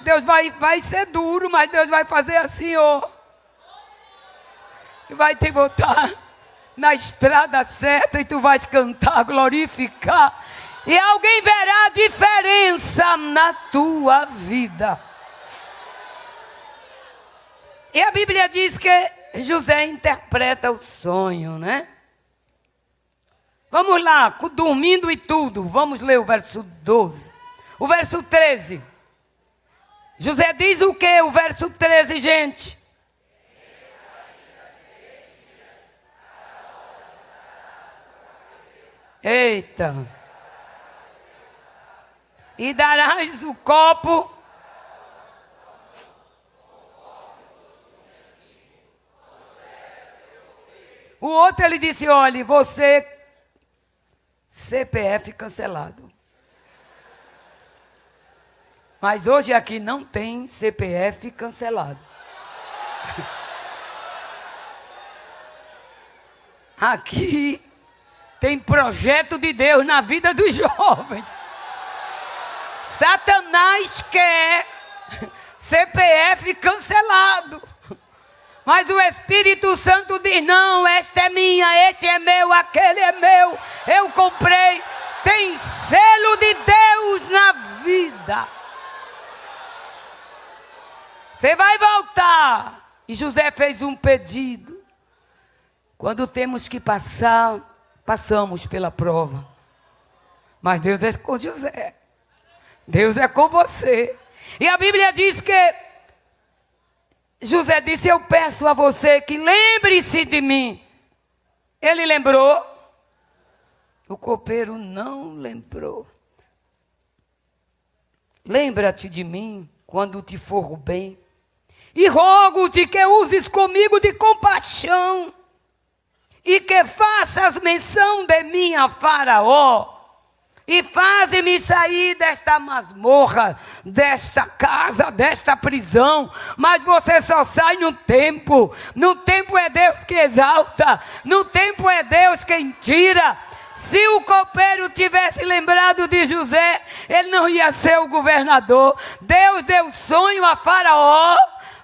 Deus vai ser duro, mas Deus vai fazer assim, ó. E vai te botar na estrada certa e tu vais cantar, glorificar. E alguém verá a diferença na tua vida. E a Bíblia diz que José interpreta o sonho, né? Vamos lá, dormindo e tudo. Vamos ler o verso 12. O verso 13. José diz o que? O verso 13, gente. Eita. E darás o copo. O outro ele disse: olhe, você, CPF cancelado. Mas hoje aqui não tem CPF cancelado. Aqui tem projeto de Deus na vida dos jovens. Satanás quer CPF cancelado. Mas o Espírito Santo diz: não, esta é minha, este é meu, aquele é meu. Eu comprei. Tem selo de Deus na vida. Você vai voltar. E José fez um pedido. Quando temos que passar, passamos pela prova. Mas Deus é com José. Deus é com você. E a Bíblia diz que José disse: eu peço a você que lembre-se de mim. Ele lembrou. O copeiro não lembrou. Lembra-te de mim quando te for bem. E rogo-te que uses comigo de compaixão. E que faças menção de mim a Faraó. e faze-me sair desta masmorra, desta casa, desta prisão. Mas você só sai no tempo. No tempo é Deus que exalta, no tempo é Deus quem tira. Se o copeiro tivesse lembrado de José, ele não ia ser o governador. Deus deu sonho a Faraó.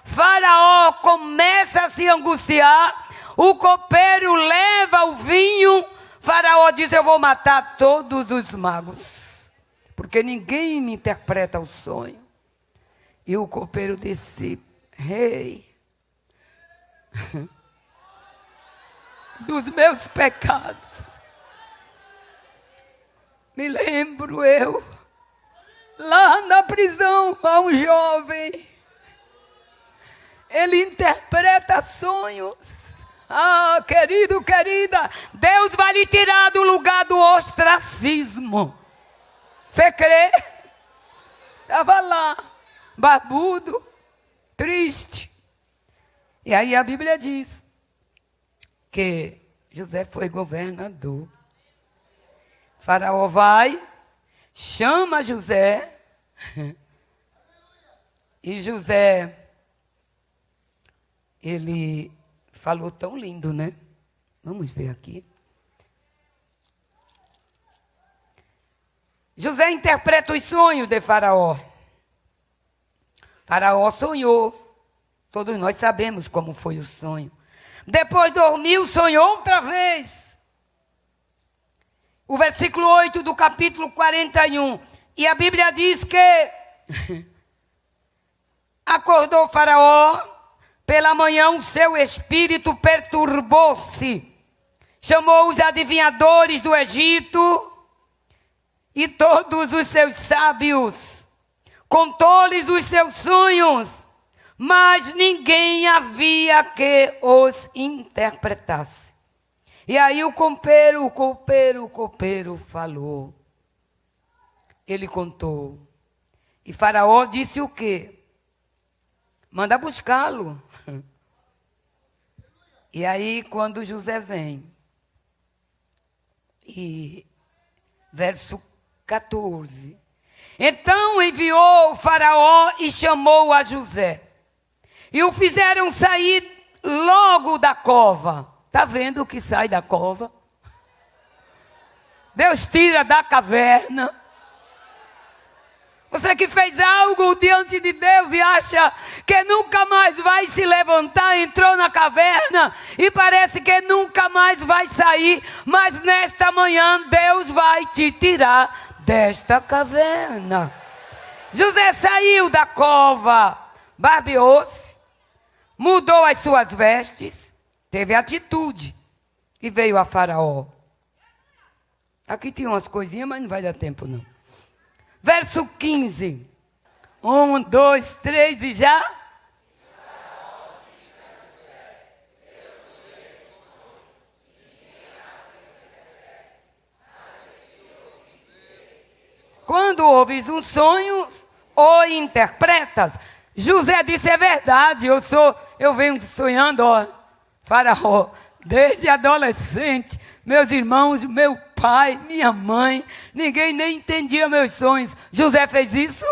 Faraó começa a se angustiar. O copeiro leva o vinho. Faraó diz: eu vou matar todos os magos, porque ninguém me interpreta o sonho. E o copeiro disse: rei, dos meus pecados, me lembro eu, lá na prisão, há um jovem, ele interpreta sonhos. Ah, querido, querida, Deus vai lhe tirar do lugar do ostracismo. Você crê? Estava lá, barbudo, triste. E aí a Bíblia diz que José foi governador. Faraó vai, chama José. E José, ele falou tão lindo, né? Vamos ver aqui. José interpreta os sonhos de Faraó. Faraó sonhou. Todos nós sabemos como foi o sonho. Depois dormiu, sonhou outra vez. O versículo 8 do capítulo 41. E a Bíblia diz que acordou Faraó. Pela manhã o seu espírito perturbou-se. Chamou os adivinhadores do Egito e todos os seus sábios. Contou-lhes os seus sonhos, mas ninguém havia que os interpretasse. E aí o copeiro falou. Ele contou. E Faraó disse o quê? Manda buscá-lo. E aí, quando José vem, e verso 14. Então enviou o Faraó e chamou a José. E o fizeram sair logo da cova. Está vendo o que sai da cova? Deus tira da caverna. Você que fez algo diante de Deus e acha que nunca mais vai se levantar, entrou na caverna e parece que nunca mais vai sair, mas nesta manhã Deus vai te tirar desta caverna. José saiu da cova, barbeou-se, mudou as suas vestes, teve atitude e veio a Faraó. Aqui tem umas coisinhas, mas não vai dar tempo não. Verso 15. 1, 2, 3 e já. Quando ouves um sonho, ou interpretas. José disse: é verdade, eu venho sonhando, ó, Faraó, desde adolescente, meus irmãos, meu pai, minha mãe, ninguém nem entendia meus sonhos. José fez isso?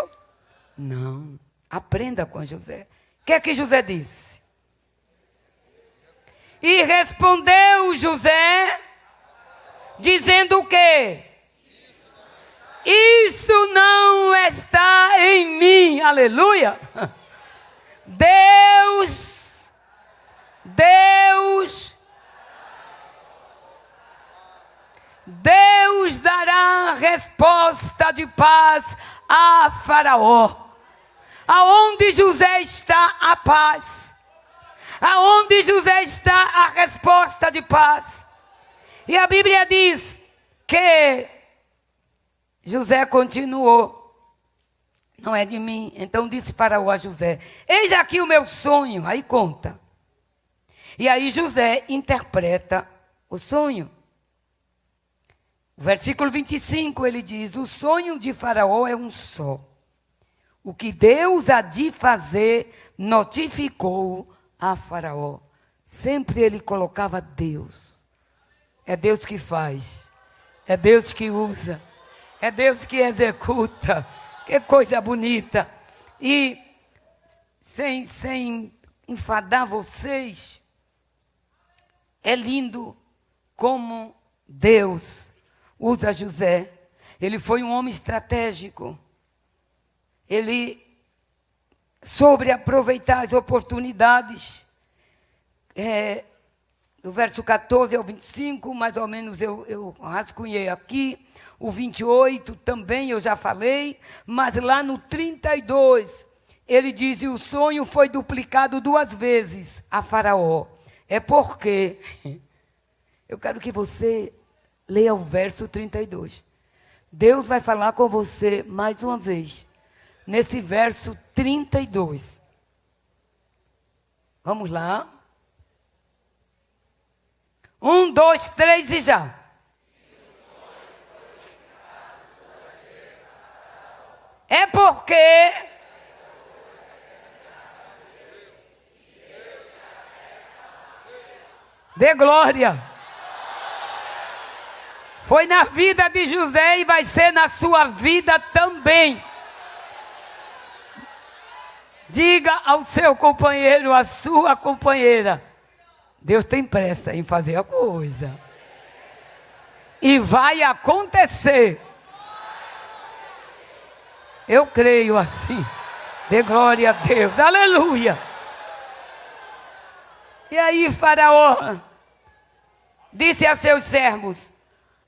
Não. Aprenda com José. O que é que José disse? E respondeu José, dizendo o quê? Isso não está em mim. Aleluia. Deus dará resposta de paz a Faraó. Aonde José está a paz. Aonde José está a resposta de paz. E a Bíblia diz que José continuou. Não é de mim. Então disse Faraó a José: eis aqui o meu sonho. Aí conta. E aí José interpreta o sonho. O versículo 25 ele diz: o sonho de Faraó é um só. O que Deus há de fazer notificou a Faraó. Sempre ele colocava Deus. É Deus que faz. É Deus que usa. É Deus que executa. Que coisa bonita. E sem enfadar vocês, é lindo como Deus usa José. Ele foi um homem estratégico. Ele soube aproveitar as oportunidades. Do verso 14 ao 25, mais ou menos eu rascunhei aqui. O 28 também eu já falei. Mas lá no 32, ele diz: e o sonho foi duplicado 2 vezes a Faraó. É porque... Eu quero que você leia o verso 32. Deus vai falar com você mais uma vez. Nesse verso 32. Vamos lá. 1, 2, 3 e já. É porque... Dê glória. Foi na vida de José e vai ser na sua vida também. Diga ao seu companheiro, à sua companheira: Deus tem pressa em fazer a coisa. E vai acontecer. Eu creio assim. Dê glória a Deus. Aleluia. E aí Faraó disse a seus servos: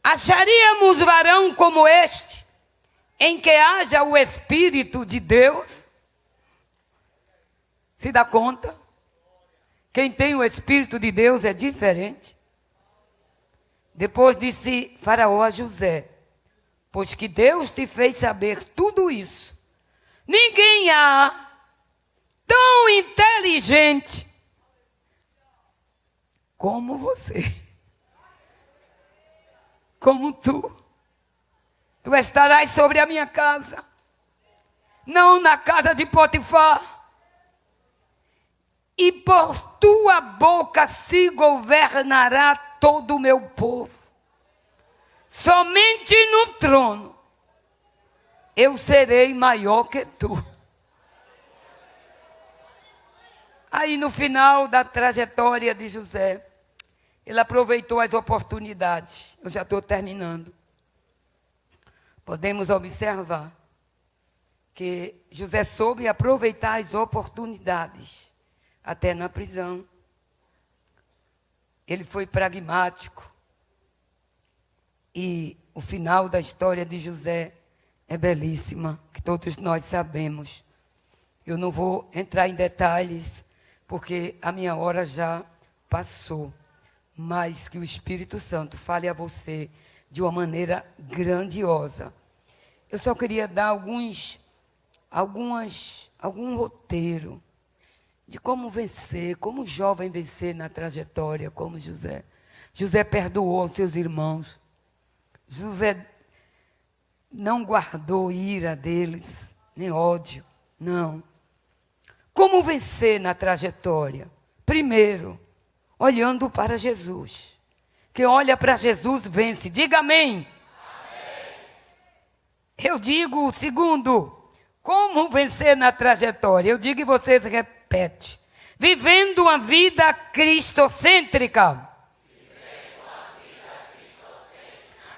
acharíamos varão como este, em que haja o Espírito de Deus? Se dá conta? Quem tem o Espírito de Deus é diferente. Depois disse Faraó a José: pois que Deus te fez saber tudo isso, ninguém há tão inteligente como você, como tu. Tu estarás sobre a minha casa, não na casa de Potifar, e por tua boca se governará todo o meu povo. Somente no trono eu serei maior que tu. Aí no final da trajetória de José, ele aproveitou as oportunidades. Eu já estou terminando. Podemos observar que José soube aproveitar as oportunidades, até na prisão. Ele foi pragmático. E o final da história de José é belíssima, que todos nós sabemos. Eu não vou entrar em detalhes, porque a minha hora já passou. Mas que o Espírito Santo fale a você de uma maneira grandiosa. Eu só queria dar algum roteiro de como vencer, como o jovem vencer na trajetória, como José. José perdoou aos seus irmãos. José não guardou ira deles, nem ódio, não. Como vencer na trajetória? Primeiro, olhando para Jesus. Quem olha para Jesus vence. Diga amém. Amém. Eu digo, segundo, como vencer na trajetória? Eu digo e vocês repetem. Vivendo uma vida cristocêntrica.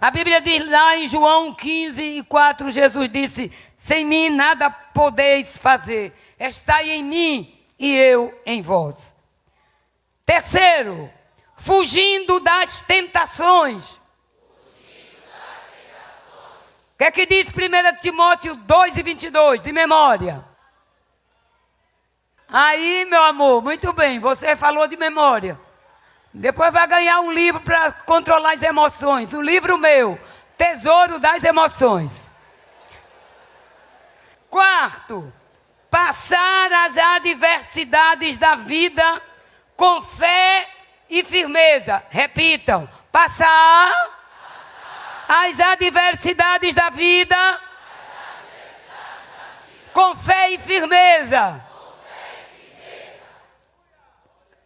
A Bíblia diz lá em João 15:4, Jesus disse: sem mim nada podeis fazer. Estai em mim e eu em vós. Terceiro, fugindo das tentações. O que é que diz 1 Timóteo 2:22, de memória? Aí, meu amor, muito bem, você falou de memória. Depois vai ganhar um livro para controlar as emoções. Um livro meu, Tesouro das Emoções. Quarto, passar as adversidades da vida com fé e firmeza. Repitam, passar as adversidades da vida com fé e firmeza.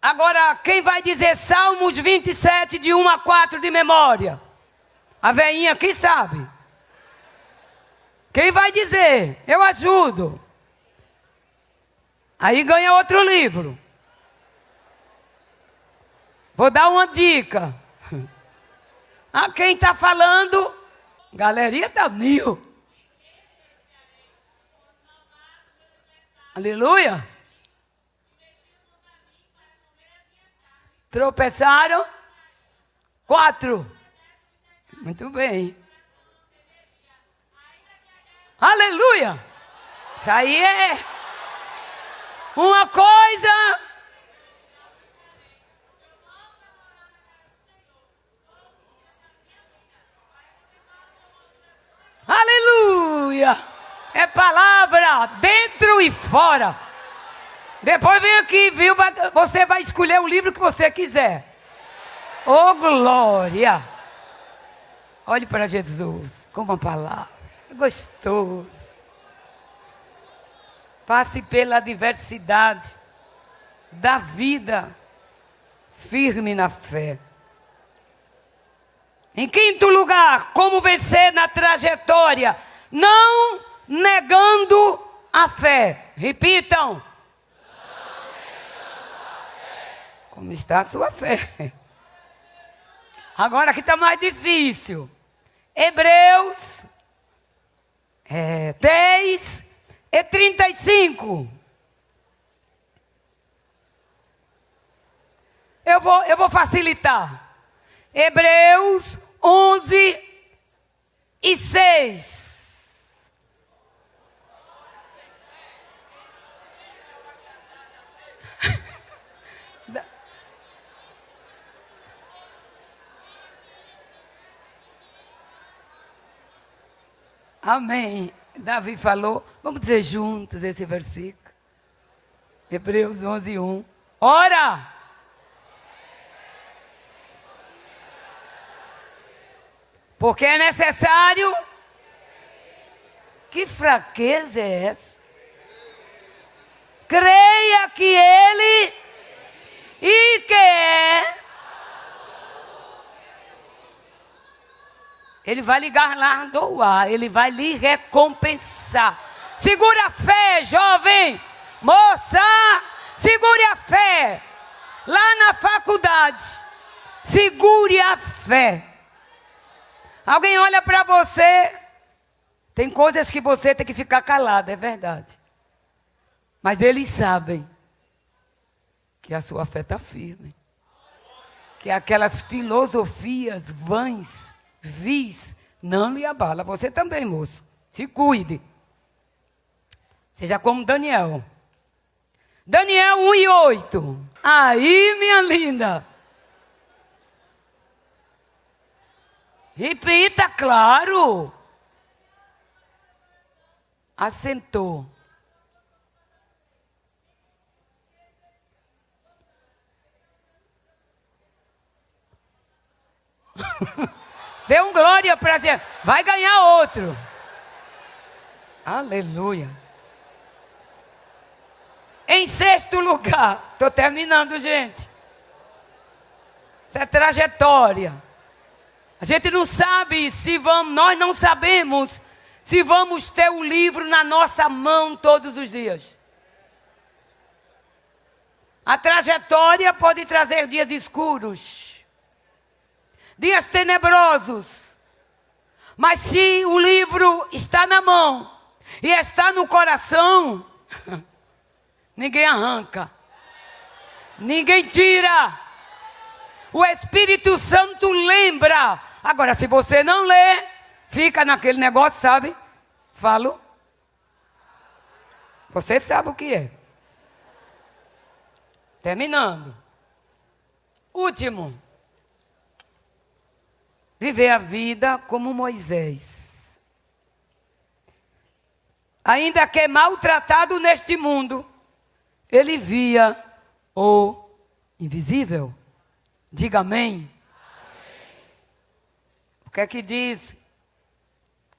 Agora, quem vai dizer Salmos 27, de 1 a 4 de memória? A veinha aqui sabe. Quem vai dizer? Eu ajudo. Aí ganha outro livro. Vou dar uma dica. Ah, quem está falando? Galeria da Mil. Aleluia. Tropeçaram? 4. Muito bem. Aleluia. Isso aí é uma coisa. Aleluia. É palavra dentro e fora. Depois vem aqui, viu? Você vai escolher o livro que você quiser. Oh, glória. Olhe para Jesus com uma palavra. É gostoso. Passe pela adversidade da vida, firme na fé. Em quinto lugar, como vencer na trajetória, não negando a fé. Repitam. Como está a sua fé? Agora aqui está mais difícil. Hebreus 10 e 35. Eu vou facilitar. Hebreus 11 e 6. Amém. Davi falou, vamos dizer juntos esse versículo. Hebreus 11, 1. Ora! Porque é necessário. Que fraqueza é essa? Creia que Ele e que é. Ele vai lhe galardoar, Ele vai lhe recompensar. Segure a fé, jovem, moça, segure a fé. Lá na faculdade, segure a fé. Alguém olha para você, tem coisas que você tem que ficar calado, é verdade. Mas eles sabem que a sua fé está firme. Que aquelas filosofias vãs, vis, não lhe abala. Você também, moço. Se cuide. Seja como Daniel. Daniel 1 e 8. Aí, minha linda. Repita, claro. Assentou. Dê um glória para gente. Vai ganhar outro. Aleluia. Em sexto lugar. Estou terminando, gente. Isso é trajetória. A gente não sabe se vamos, nós não sabemos se vamos ter o livro na nossa mão todos os dias. A trajetória pode trazer dias escuros, dias tenebrosos. Mas se o livro está na mão e está no coração, ninguém arranca, ninguém tira. O Espírito Santo lembra. Agora, se você não lê, fica naquele negócio, sabe? Falo. Você sabe o que é. Terminando. Último. Viver a vida como Moisés. Ainda que maltratado neste mundo, ele via o invisível. Diga amém. O que é que diz?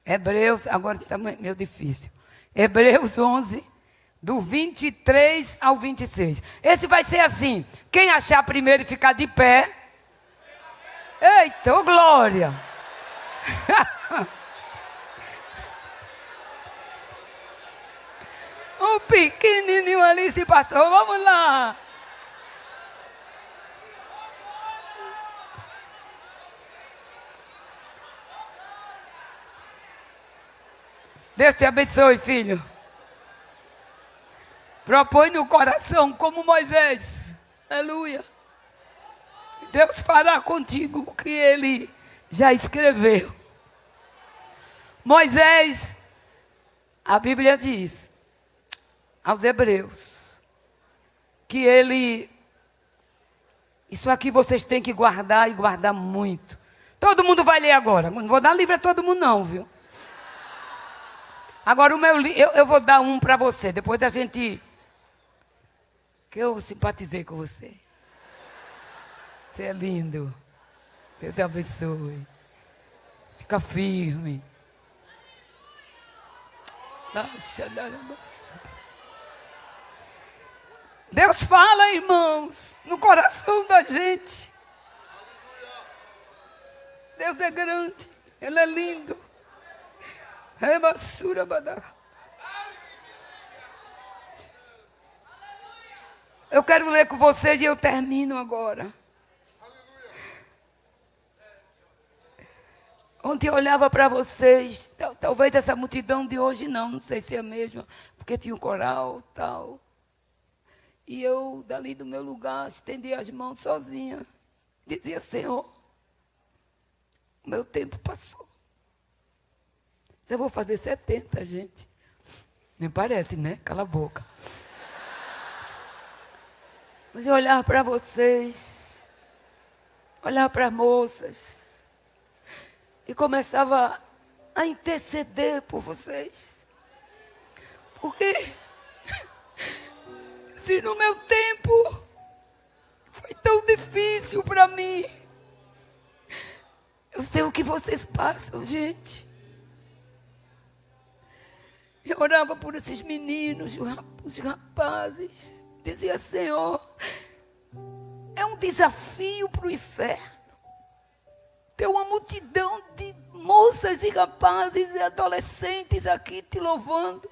Hebreus, agora está meio difícil. Hebreus 11, do 23 ao 26. Esse vai ser assim. Quem achar primeiro e ficar de pé. Eita, oh glória. O pequenininho ali se passou. Vamos lá. Deus te abençoe, filho. Propõe no coração como Moisés. Aleluia. Deus fará contigo o que ele já escreveu. Moisés, a Bíblia diz aos Hebreus que ele... Isso aqui vocês têm que guardar e guardar muito. Todo mundo vai ler agora. Não vou dar livro a todo mundo não, viu? Agora eu vou dar um para você. Depois a gente... Que eu simpatizei com você. Você é lindo. Deus te abençoe. Fica firme. Deus fala, irmãos, no coração da gente. Deus é grande. Ele é lindo. É basura, badá. Eu quero ler com vocês e eu termino agora. Ontem eu olhava para vocês, talvez essa multidão de hoje não sei se é a mesma, porque tinha um coral e tal. E eu, dali do meu lugar, estendia as mãos sozinha. Dizia, Senhor, o meu tempo passou. Eu vou fazer 70, gente. Nem parece, né? Cala a boca. Mas eu olhava para vocês, olhava para as moças, e começava a interceder por vocês. Porque se no meu tempo foi tão difícil para mim, eu sei o que vocês passam, gente. Eu orava por esses meninos, os rapazes. Dizia, Senhor, é um desafio para o inferno. Tem uma multidão de moças e rapazes e adolescentes aqui te louvando.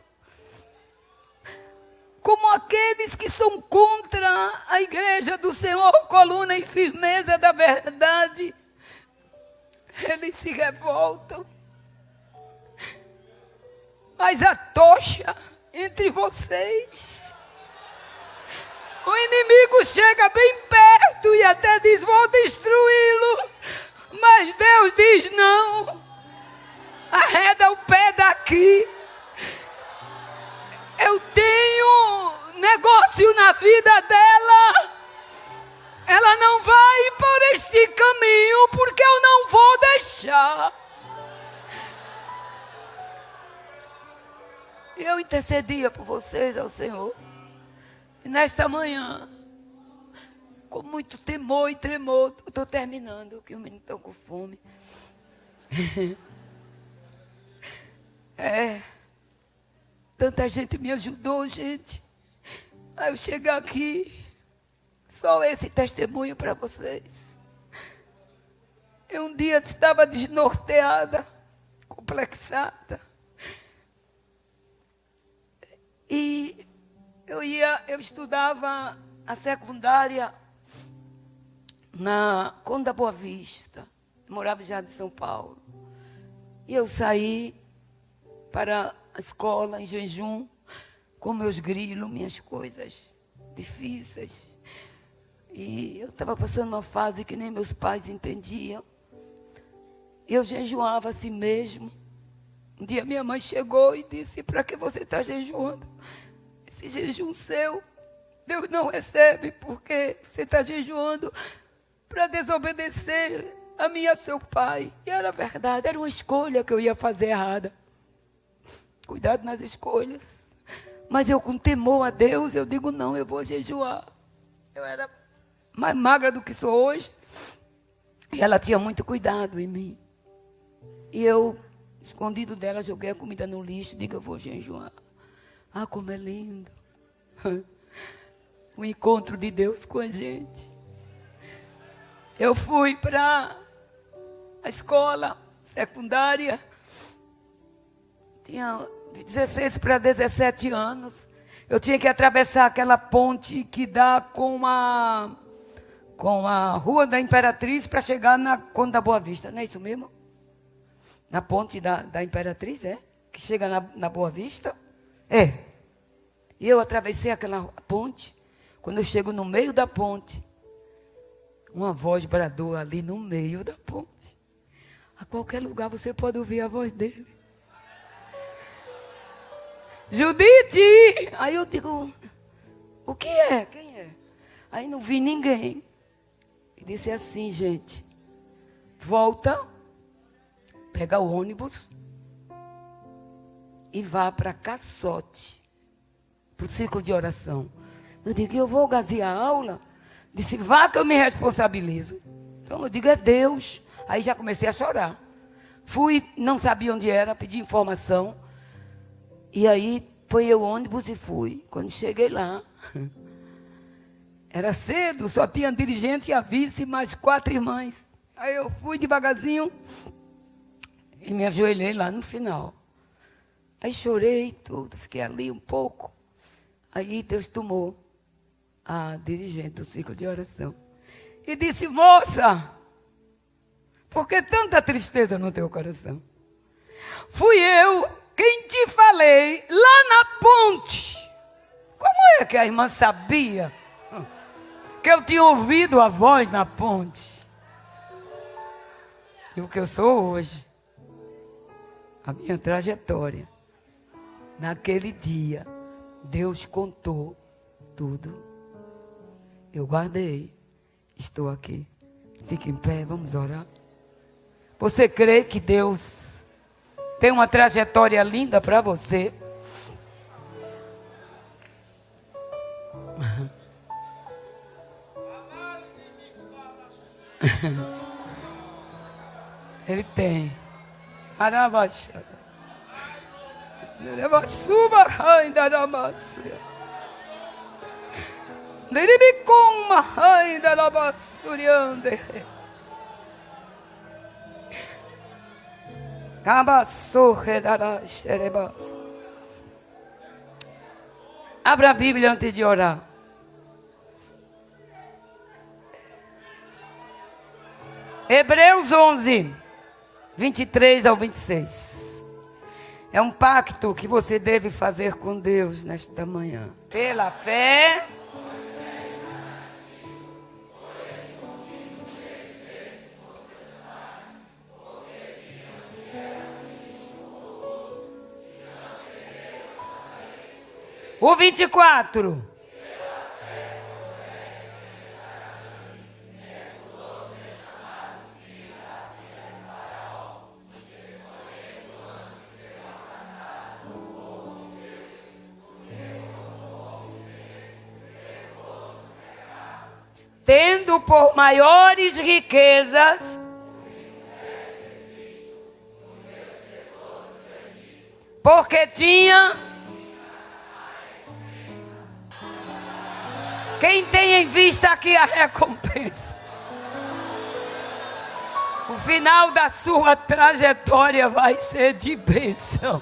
Como aqueles que são contra a igreja do Senhor, coluna e firmeza da verdade. Eles se revoltam. Mas a tocha entre vocês... O inimigo chega bem perto e até diz, vou destruí-lo. Mas Deus diz, não. Arreda o pé daqui. Eu tenho negócio na vida dela. Ela não vai por este caminho porque eu não vou deixar. Eu intercedia por vocês ao Senhor. E nesta manhã, com muito temor e tremor, estou terminando, que os meninos estão com fome. Tanta gente me ajudou, gente. Aí eu chegar aqui, só esse testemunho para vocês. Eu um dia estava desnorteada, complexada. E eu estudava a secundária na Conda Boa Vista. Eu morava já de São Paulo. E eu saí para a escola em jejum, com meus grilos, minhas coisas difíceis. E eu estava passando uma fase que nem meus pais entendiam. Eu jejuava a si mesmo. Um dia minha mãe chegou e disse, para que você está jejuando? Esse jejum seu, Deus não recebe, porque você está jejuando para desobedecer a mim e a seu pai. E era verdade, era uma escolha que eu ia fazer errada. Cuidado nas escolhas. Mas eu, com temor a Deus, eu digo, não, eu vou jejuar. Eu era mais magra do que sou hoje. E ela tinha muito cuidado em mim. E eu, escondido dela, joguei a comida no lixo, digo, eu vou jejuar. Ah, como é lindo. O encontro de Deus com a gente. Eu fui para a escola secundária. Tinha de 16 para 17 anos. eu tinha que atravessar aquela ponte que dá com a Rua da Imperatriz para chegar na Conde da Boa Vista. Não é isso mesmo? Na ponte da Imperatriz, é? Que chega na Boa Vista? É. E eu atravessei aquela ponte. Quando eu chego no meio da ponte, uma voz bradou ali no meio da ponte. A qualquer lugar você pode ouvir a voz dele. Judite! Aí eu digo, o que é? Quem é? Aí não vi ninguém. E disse assim, gente, volta, pega o ônibus e vá para Caçote, para o círculo de oração. Eu digo, eu vou gazear a aula? Disse, vá que eu me responsabilizo. Então eu digo, é Deus. Aí já comecei a chorar. Fui, não sabia onde era, pedi informação. E aí, põe o ônibus e fui. Quando cheguei lá, era cedo, só tinha dirigente e a vice, mais 4 irmãs. Aí eu fui devagarzinho e me ajoelhei lá no final. Aí chorei tudo, fiquei ali um pouco. Aí Deus tomou a dirigente do ciclo de oração. E disse, moça, por que tanta tristeza no teu coração? Fui eu quem te falei lá na ponte. Como é que a irmã sabia que eu tinha ouvido a voz na ponte? E o que eu sou hoje, a minha trajetória, naquele dia, Deus contou tudo. Eu guardei, estou aqui. Fique em pé, vamos orar. Você crê que Deus tem uma trajetória linda para você? Ele tem. Arabaxada. Nerabasuba ainda arabacia. Neribicuma ainda arabasuriande. Abra a Bíblia antes de orar. Hebreus 11, 23 ao 26. É um pacto que você deve fazer com Deus nesta manhã. Pela fé. O 24. Tendo por maiores riquezas porque tinha. Quem tem em vista aqui a recompensa? O final da sua trajetória vai ser de bênção.